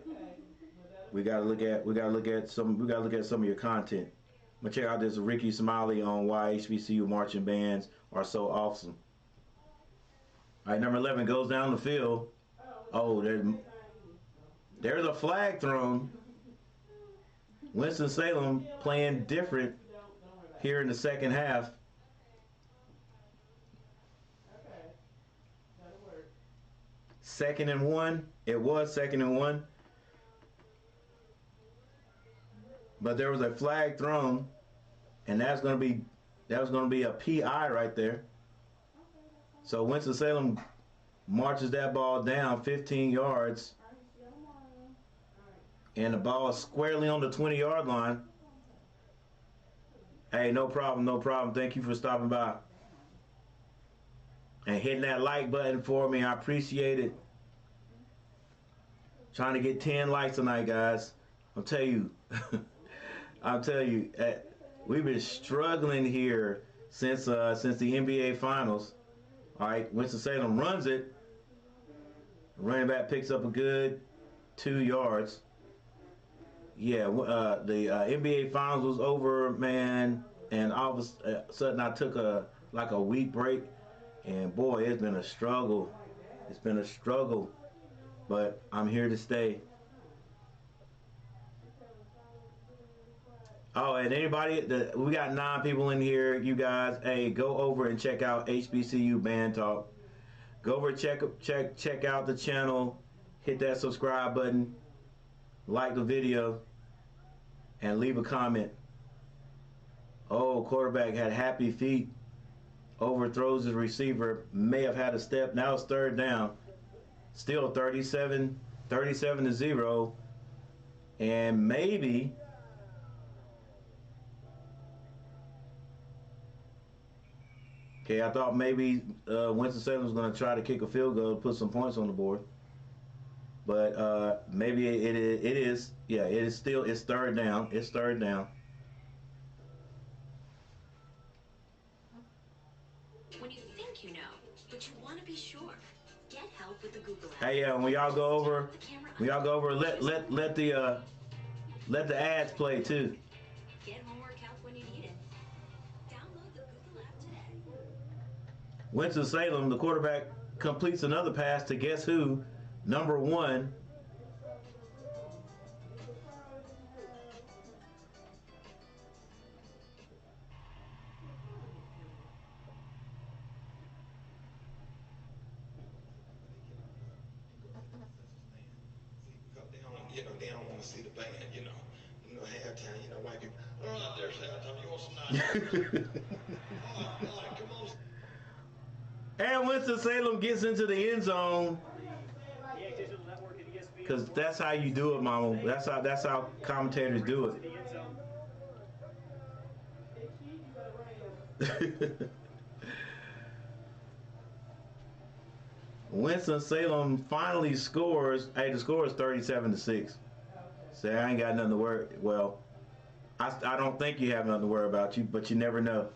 we gotta look at some of your content. I'm gonna check out this Ricky Smiley on why HBCU marching bands are so awesome. All right, number 11 goes down the field. Oh, there's a flag thrown. Winston Salem playing different here in the second half. Second and 1. It was 2nd and 1. But there was a flag thrown, and that was going to be a PI right there. So Winston Salem marches that ball down 15 yards, and the ball is squarely on the 20-yard line. Hey, no problem. Thank you for stopping by and hitting that like button for me. I appreciate it. Trying to get 10 likes tonight, guys. I'll tell you, we've been struggling here since the NBA Finals. All right, Winston-Salem runs it. Running back picks up a good 2 yards. Yeah, the NBA Finals was over, man, and all of a sudden I took a week break, and boy, it's been a struggle. It's been a struggle, but I'm here to stay. Oh, and anybody, we got 9 people in here. You guys, hey, go over and check out HBCU Band Talk. Go over and check out the channel. Hit that subscribe button. like the video, and leave a comment. Oh, quarterback had happy feet, overthrows his receiver, may have had a step. Now it's third down. Still 37 to 0. And maybe okay, I thought maybe Winston-Salem was going to try to kick a field goal to put some points on the board. But maybe it is. Yeah, it is still. It's third down. It's third down.
When you think you know, but you want to be sure, get help with the Google app.
Hey, when y'all go over, let the ads play too.
Get homework help when you need it. Download the Google app today.
Winston-Salem, the quarterback, completes another pass to guess who? Number 1.
They don't want to see the band, halftime, white people. All right, there's halftime. You want some nice? All right, come on.
And Winston-Salem gets into the end zone. Because that's how you do it, Mama. That's how commentators do it. Winston-Salem finally scores. Hey, the score is 37 to 6. Say, I ain't got nothing to worry. Well, I don't think you have nothing to worry about, but you never know.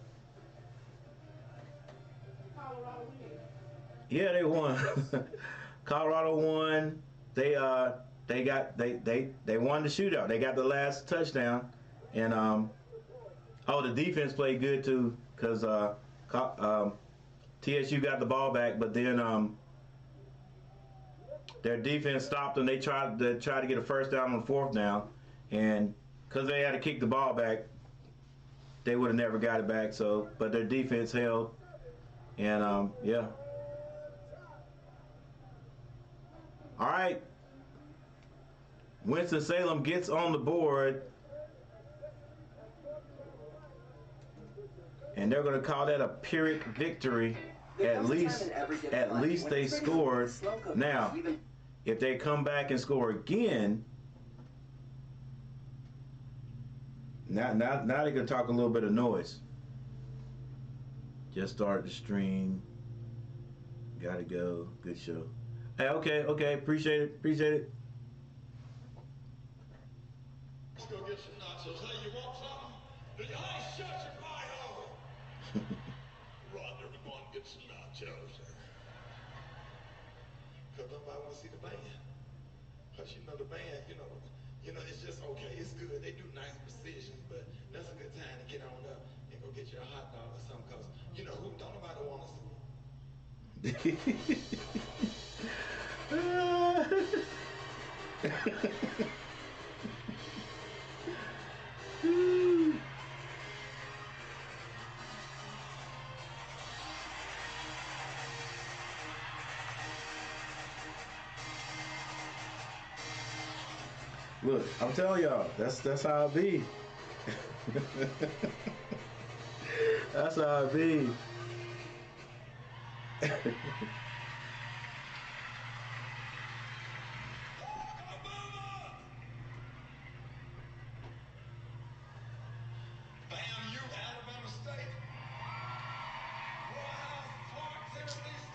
Yeah, they won. Colorado won. They won the shootout. They got the last touchdown, and the defense played good too, because TSU got the ball back, but then their defense stopped them. They tried to get a first down on 4th down, and because they had to kick the ball back, they would have never got it back. So, but their defense held, and yeah. All right. Winston-Salem gets on the board, and they're going to call that a Pyrrhic victory. At least they scored. Now, if they come back and score again, now they can talk a little bit of noise. Just started the stream. Gotta go. Good show. Hey, okay. Appreciate it.
Let's go get some nachos. Hey, you want something? Hey, shut your pie hole. Run, everyone, get some nachos. Because nobody want to see the band. Because the band, it's just okay. It's good. They do nice precisions, but that's a good time to get on up and go get you a hot dog or something. Because, who don't nobody want to see.
Look, I'm telling y'all, that's how it be. That's how it be.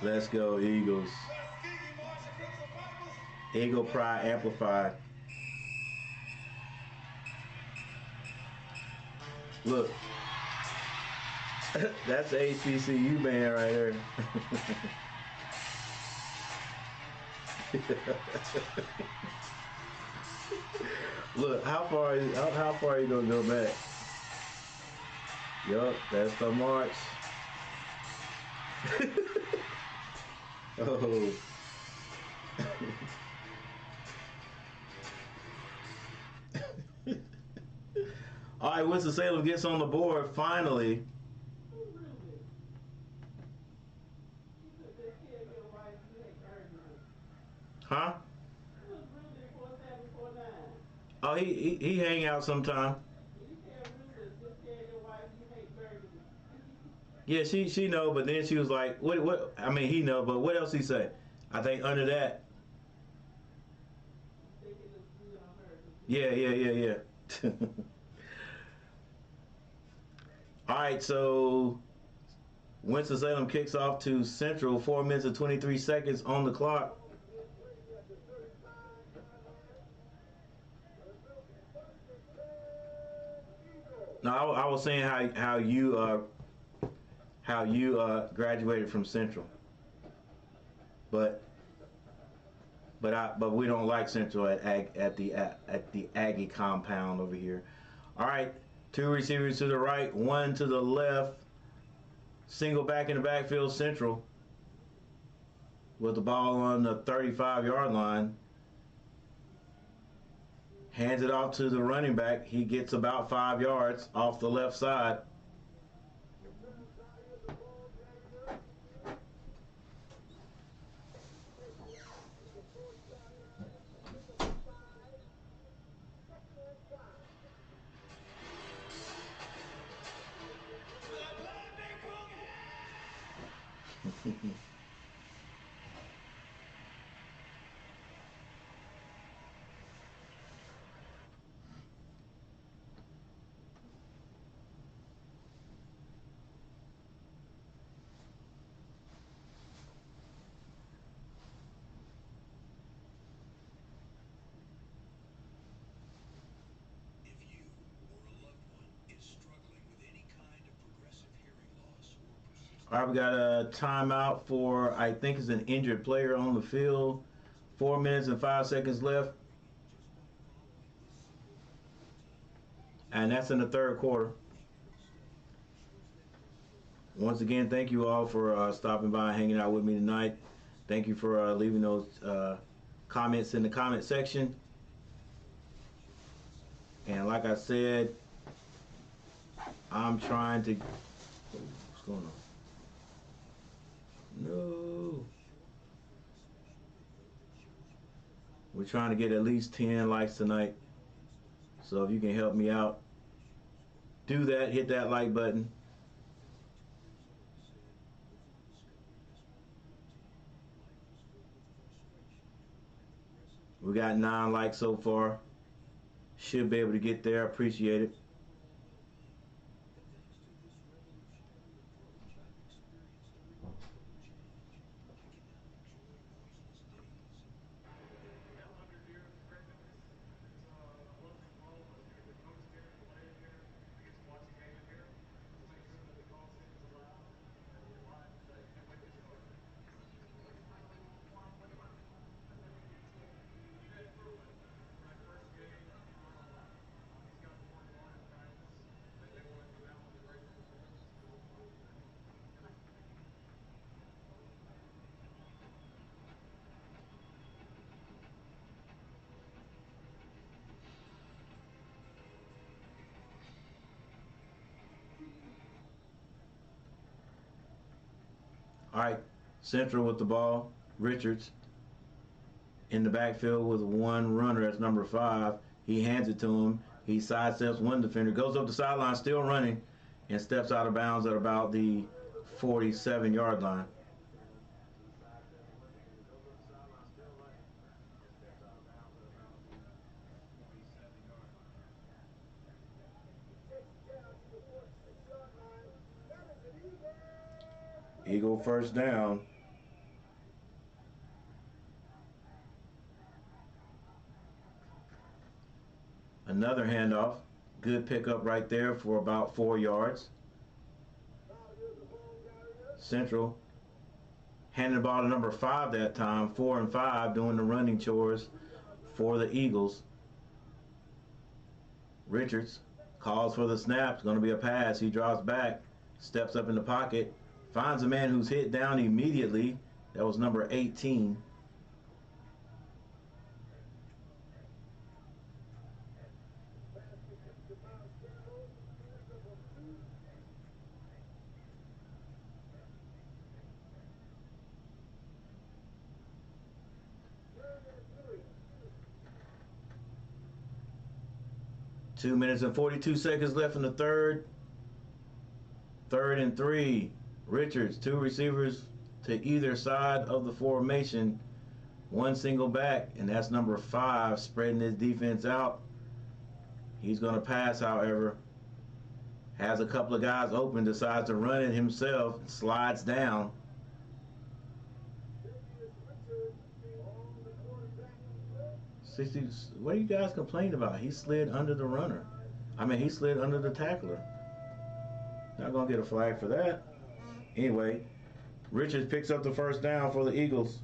Let's go, Eagles. Eagle Pride Amplified. Look, that's the HBCU band right here. Look, how far are you gonna go back? Yup, that's the march. Oh. All right, Winston-Salem gets on the board finally. Huh? Oh, he hang out sometime. Yeah, she know, but then she was like, what? I mean, he know, but what else he say? I think under that. Yeah. All right, so Winston Salem kicks off to Central. 4 minutes and 23 seconds on the clock. No, I was saying how you graduated from Central, but we don't like Central at the Aggie compound over here. All right, 2 receivers to the right, 1 to the left. Single back in the backfield, Central with the ball on the 35-yard line. Hands it off to the running back. He gets about 5 yards off the left side. All right, we got a timeout for, I think it's an injured player on the field. 4 minutes and 5 seconds left. And that's in the third quarter. Once again, thank you all for stopping by and hanging out with me tonight. Thank you for leaving those comments in the comment section. And like I said, I'm trying to... What's going on? No. We're trying to get at least 10 likes tonight. So if you can help me out, do that. Hit that like button. We got 9 likes so far. Should be able to get there. Appreciate it. All right, Central with the ball. Richards in the backfield with 1 runner. That's number 5. He hands it to him. He sidesteps 1 defender, goes up the sideline, still running, and steps out of bounds at about the 47-yard line. Eagle first down. Another handoff. Good pickup right there for about 4 yards. Central handing the ball to number 5 that time. 4 and 5 doing the running chores for the Eagles. Richards calls for the snap. It's going to be a pass. He drops back, steps up in the pocket, finds a man who's hit down immediately. That was number 18. 2 minutes and 42 seconds left in the third. 3rd and 3. Richards, 2 receivers to either side of the formation. 1 single back, and that's number 5 spreading his defense out. He's going to pass, however. Has a couple of guys open, decides to run it himself, slides down. What are you guys complaining about? He slid under the runner. He slid under the tackler. Not going to get a flag for that. Anyway, Richards picks up the first down for the Eagles.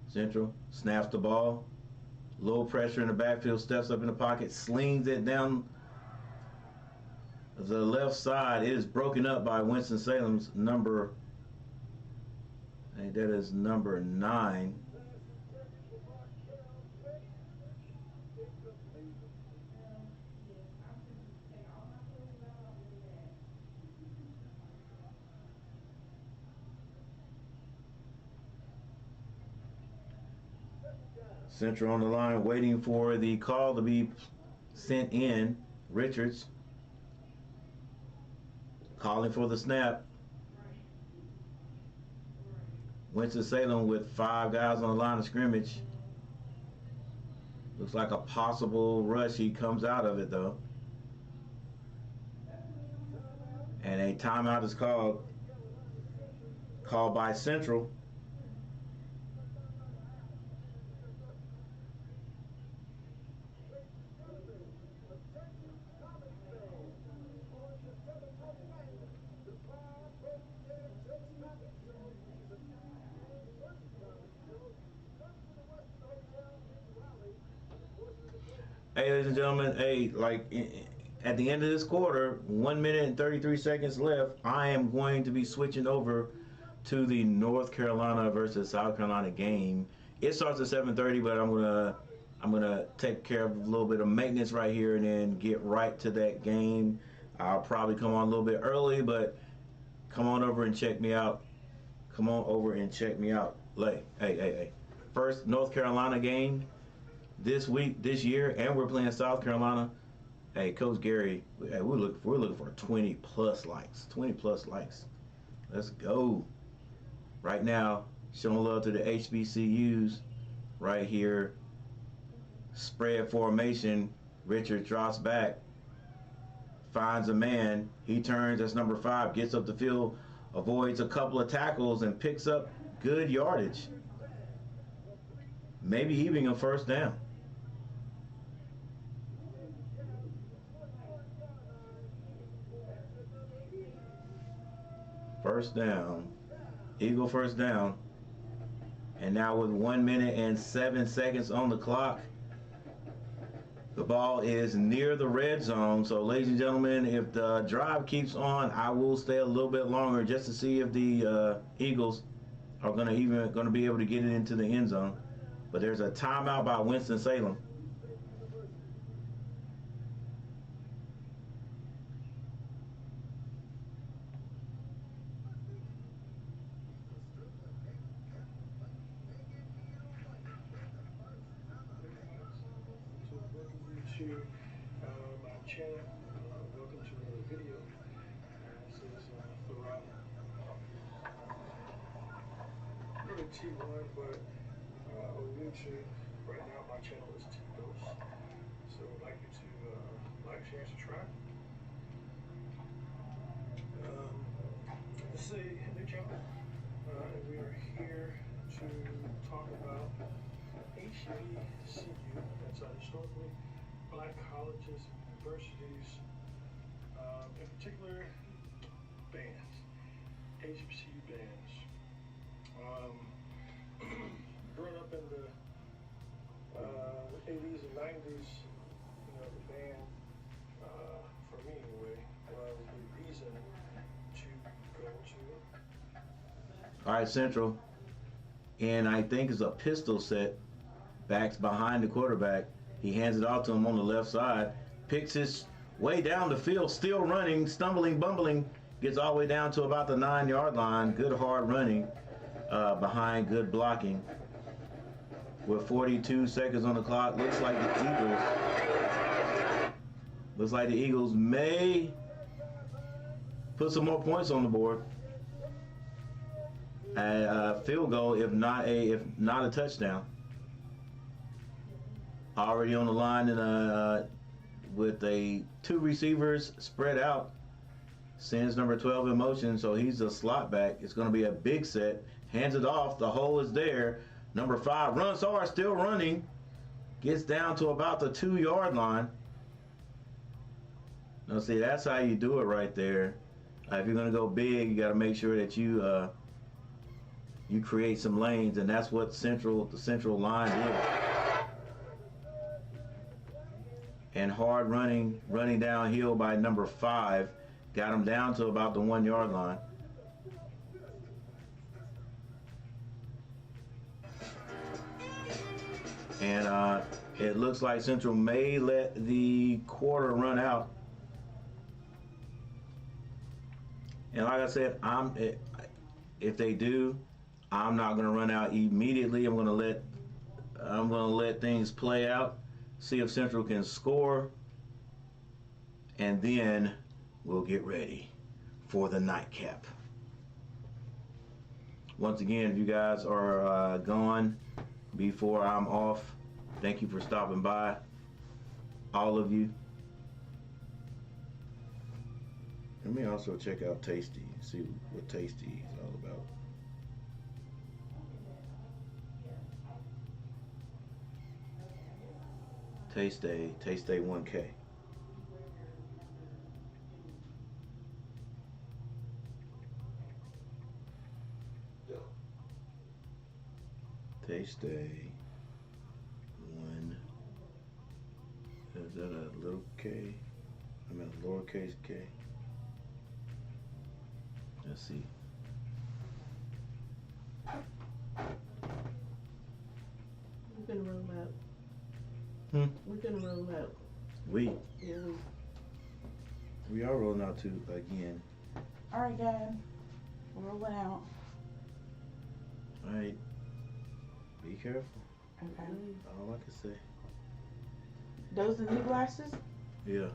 Central snaps the ball. Low pressure in the backfield, steps up in the pocket, slings it down the left side. It is broken up by Winston Salem's number, I think that is number 9. Central on the line waiting for the call to be sent in. Richards calling for the snap. Winston-Salem with 5 guys on the line of scrimmage. Looks like a possible rush. He comes out of it though. And a timeout is called by Central. Hey, ladies and gentlemen, at the end of this quarter, 1 minute and 33 seconds left, I am going to be switching over to the North Carolina versus South Carolina game. It starts at 7:30, but I'm gonna take care of a little bit of maintenance right here and then get right to that game. I'll probably come on a little bit early, but come on over and check me out. Come on over and check me out. Hey. First North Carolina game this week, this year, and we're playing South Carolina. Hey, Coach Gary, we're looking for 20 plus likes. 20 plus likes. Let's go. Right now, showing love to the HBCUs right here. Spread formation. Richard drops back, finds a man. He turns, that's number 5, gets up the field, avoids a couple of tackles, and picks up good yardage. Maybe even a first down. First down. Eagle first down. And now with 1 minute and 7 seconds on the clock, the ball is near the red zone. So, ladies and gentlemen, if the drive keeps on, I will stay a little bit longer just to see if the Eagles are going to be able to get it into the end zone. But there's a timeout by Winston-Salem.
My channel. Welcome to another video. This is Farah. Really T1, but on YouTube right now my channel is T-Dose. So I'd like you to like, share, and subscribe. This is a new channel, and we are here to talk about HBCU. That's historically Black colleges and universities, in particular bands, HBCU bands. Growing up in the 80s and 90s, the band, for me anyway, was the reason to go to.
All right, Central. and I think it's a pistol set. Backs behind the quarterback. He hands it off to him on the left side. Picks his way down the field, still running, stumbling, bumbling. Gets all the way down to about the 9-yard line. Good hard running behind good blocking. With 42 seconds on the clock, looks like the Eagles may put some more points on the board. A field goal, if not a touchdown. Already on the line and with two receivers spread out. Sends number 12 in motion, so he's a slot back. It's going to be a big set. Hands it off. The hole is there. Number 5 runs hard, still running. Gets down to about the 2-yard line. Now, see, that's how you do it right there. If you're going to go big, you got to make sure that you create some lanes, and that's what the central line is. And hard running downhill by number 5. Got him down to about the 1-yard line. And it looks like Central may let the quarter run out. And like I said, if they do, I'm not going to run out immediately. I'm going to let things play out. See if Central can score, and then we'll get ready for the nightcap. Once again, if you guys are gone before I'm off, thank you for stopping by, all of you. Let me also check out Tasty, see what Tasty is all about. Taste Day 1K. Taste Day 1. Is that a little K? I mean a lowercase K. Let's see.
We're gonna roll out. We're gonna roll out. Yeah.
We are rolling out too again.
All right, Dad. We're rolling out.
All right. Be careful.
Okay.
All I can say.
Those the new glasses?
Yeah.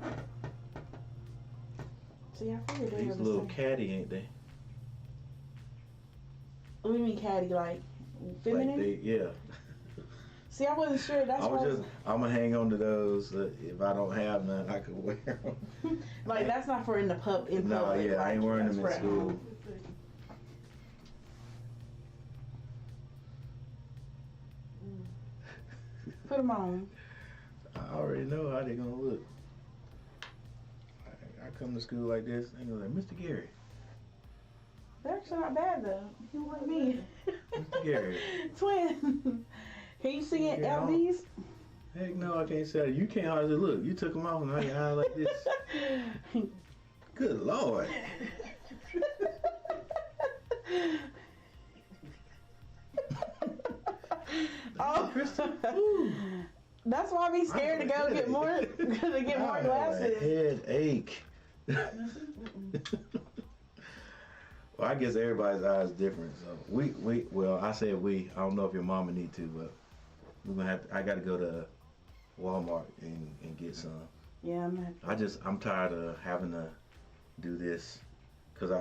See, I figured they
These
were the
little
same.
catty, ain't they?
What do you mean catty? Like feminine?
Like yeah.
See, I wasn't sure. That's why.
I'm gonna hang on to those. If I don't have none, I could wear them.
Like that's not for in the pub. In
No,
public,
yeah, I ain't wearing
that's
them in
for at
school.
home. Put them on.
I already know how they gonna look. I come to school like this, and they're like, Mr. Gary.
They're actually not bad though. You like me.
Mr. Gary.
Twin. Can you see it out these?
Heck no, I can't say it. You can't hardly look. You took them off and I got eye like this. Good Lord.
Oh, that's why I be scared to go get more glasses.
Headache. Well, I guess everybody's eyes different. So well, I said we. I don't know if your mama need to, but we're gonna have to, I got to go to Walmart and get some.
Yeah,
I'm tired of having to do this because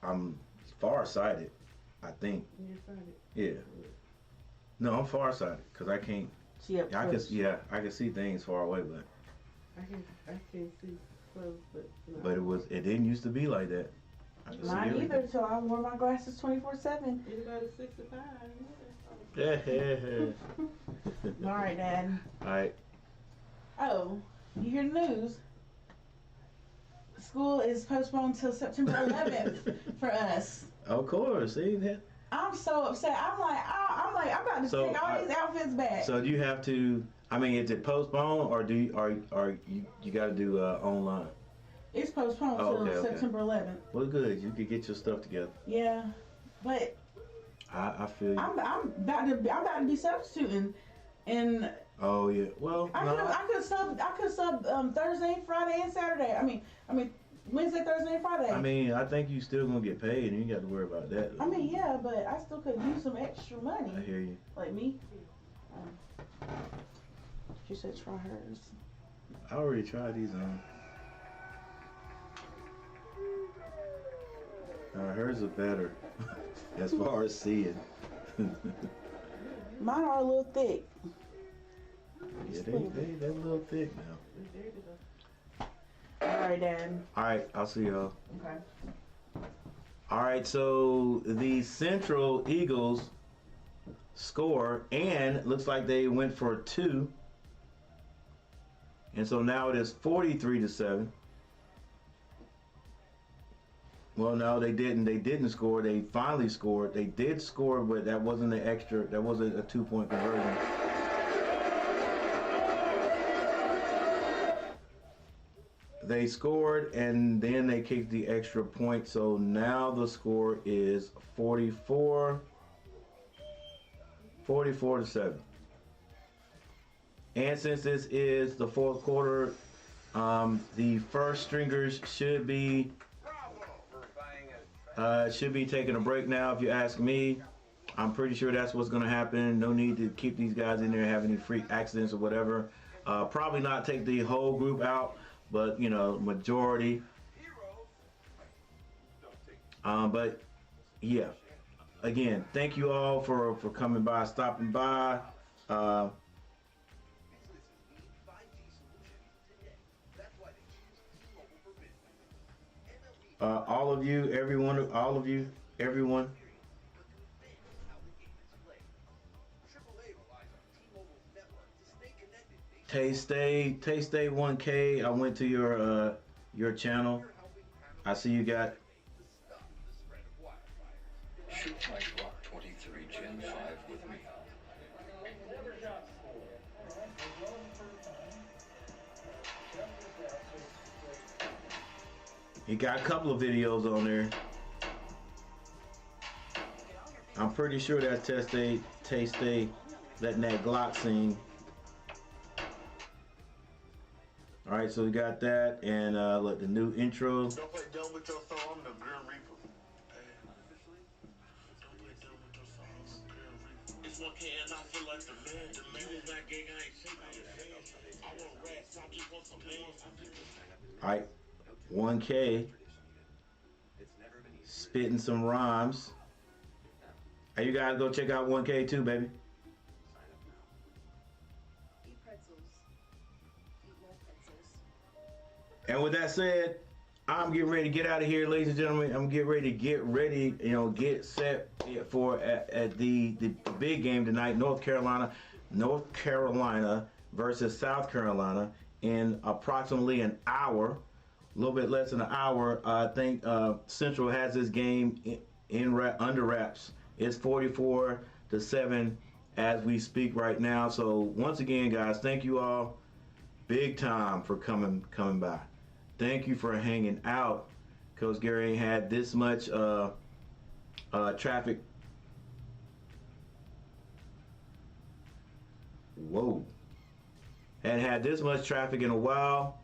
I'm farsighted. I think.
You're sighted.
Yeah. No, I'm farsighted because I can't.
See up close.
I can see things far away, but.
I can't see close, but. No.
But it didn't used to be like that.
Mine either, until I wore my glasses 24/7.
Anybody 65?
Yeah.
All right, Dad.
All right.
Oh, you hear the news? School is postponed till September 11th for us.
Of course, see that.
I'm so upset. I'm about to take all these outfits back.
So do you have to? I mean, is it postponed or do you got to do online?
It's postponed till September 11th.
Well, good. You could get your stuff together.
Yeah, but
I feel you.
I'm about to be substituting, and
oh yeah. Well,
I could sub Thursday, Friday, and Saturday. I mean Wednesday, Thursday, and Friday.
I mean, I think you still gonna get paid, and you got to worry about that.
I mean, yeah, but I still could use some extra money.
I hear you.
Like me. She said try hers.
I already tried these on. Hers are better as far as seeing.
Mine are a little thick.
Yeah, they're a little thick now.
All right, Dad.
All right, I'll see y'all.
Okay.
All right, so the Central Eagles score, and looks like they went for 2. And so now it is 43-7. Well, no, they didn't. They didn't score. They finally scored. They did score, but that wasn't an extra. That wasn't a 2-point conversion. They scored, and then they kicked the extra point. So now the score is 44-7. And since this is the fourth quarter, the first stringers should be taking a break now. If you ask me, I'm pretty sure that's what's going to happen. No need to keep these guys in there, have any freak accidents or whatever. Probably not take the whole group out, but you know, majority. But yeah, again, thank you all for coming by, stopping by. All of you, everyone, all of you, everyone. Tay-Stay 1K. I went to your channel. I see you got.
Shoot my Glock 23 Gen 5 with me.
He got a couple of videos on there. I'm pretty sure that's Tay-Stay letting that Glock sing. All right, so we got that, and look, the new intro.
Don't play dumb with your song, I'm the Grim Reaper. Don't play dumb with your song, I'm the Grim Reaper. It's 1K and I feel like the man. You was not gang, I ain't shaking your hands. I want rats, I just want some hands.
All right, 1K. Spitting some rhymes. Hey, you guys go check out 1K too, baby. And with that said, I'm getting ready to get out of here, ladies and gentlemen. I'm getting ready to get set for at the big game tonight. North Carolina versus South Carolina in approximately an hour, a little bit less than an hour. I think Central has this game under wraps. It's 44-7 as we speak right now. So once again, guys, thank you all big time for coming by. Thank you for hanging out. Coach Gary ain't had this much traffic. Whoa. Hadn't had this much traffic in a while.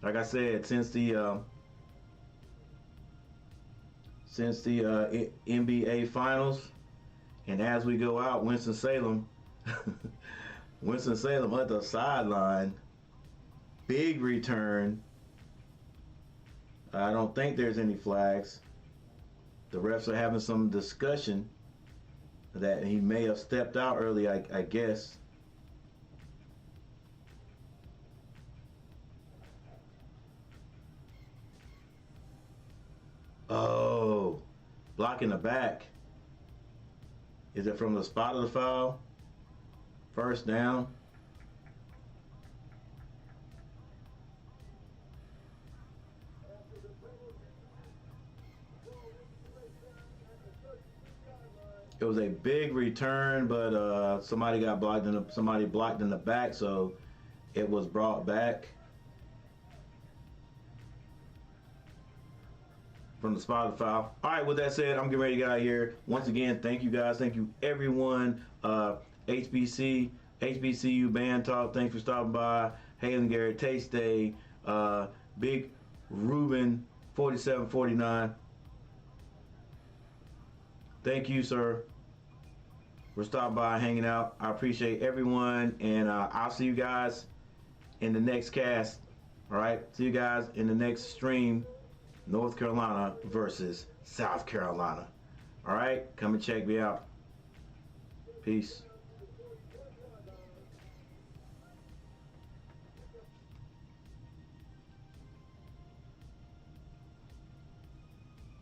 Like I said, since the NBA Finals. And as we go out, Winston-Salem at the sideline. Big return. I don't think there's any flags. The refs are having some discussion that he may have stepped out early, I guess. Oh, blocking the back. Is it from the spot of the foul? First down. It was a big return, but somebody got blocked somebody blocked in the back, so it was brought back. from the Spotify. All right, with that said, I'm getting ready to get out of here. Once again, thank you guys. Thank you, everyone. HBCU Band Talk, thanks for stopping by. Hayden Garrett, Taste Day, Big Ruben, 4749. Thank you, sir, for stopping by, hanging out. I appreciate everyone, and I'll see you guys in the next cast. All right, see you guys in the next stream. North Carolina versus South Carolina. All right, come and check me out. Peace.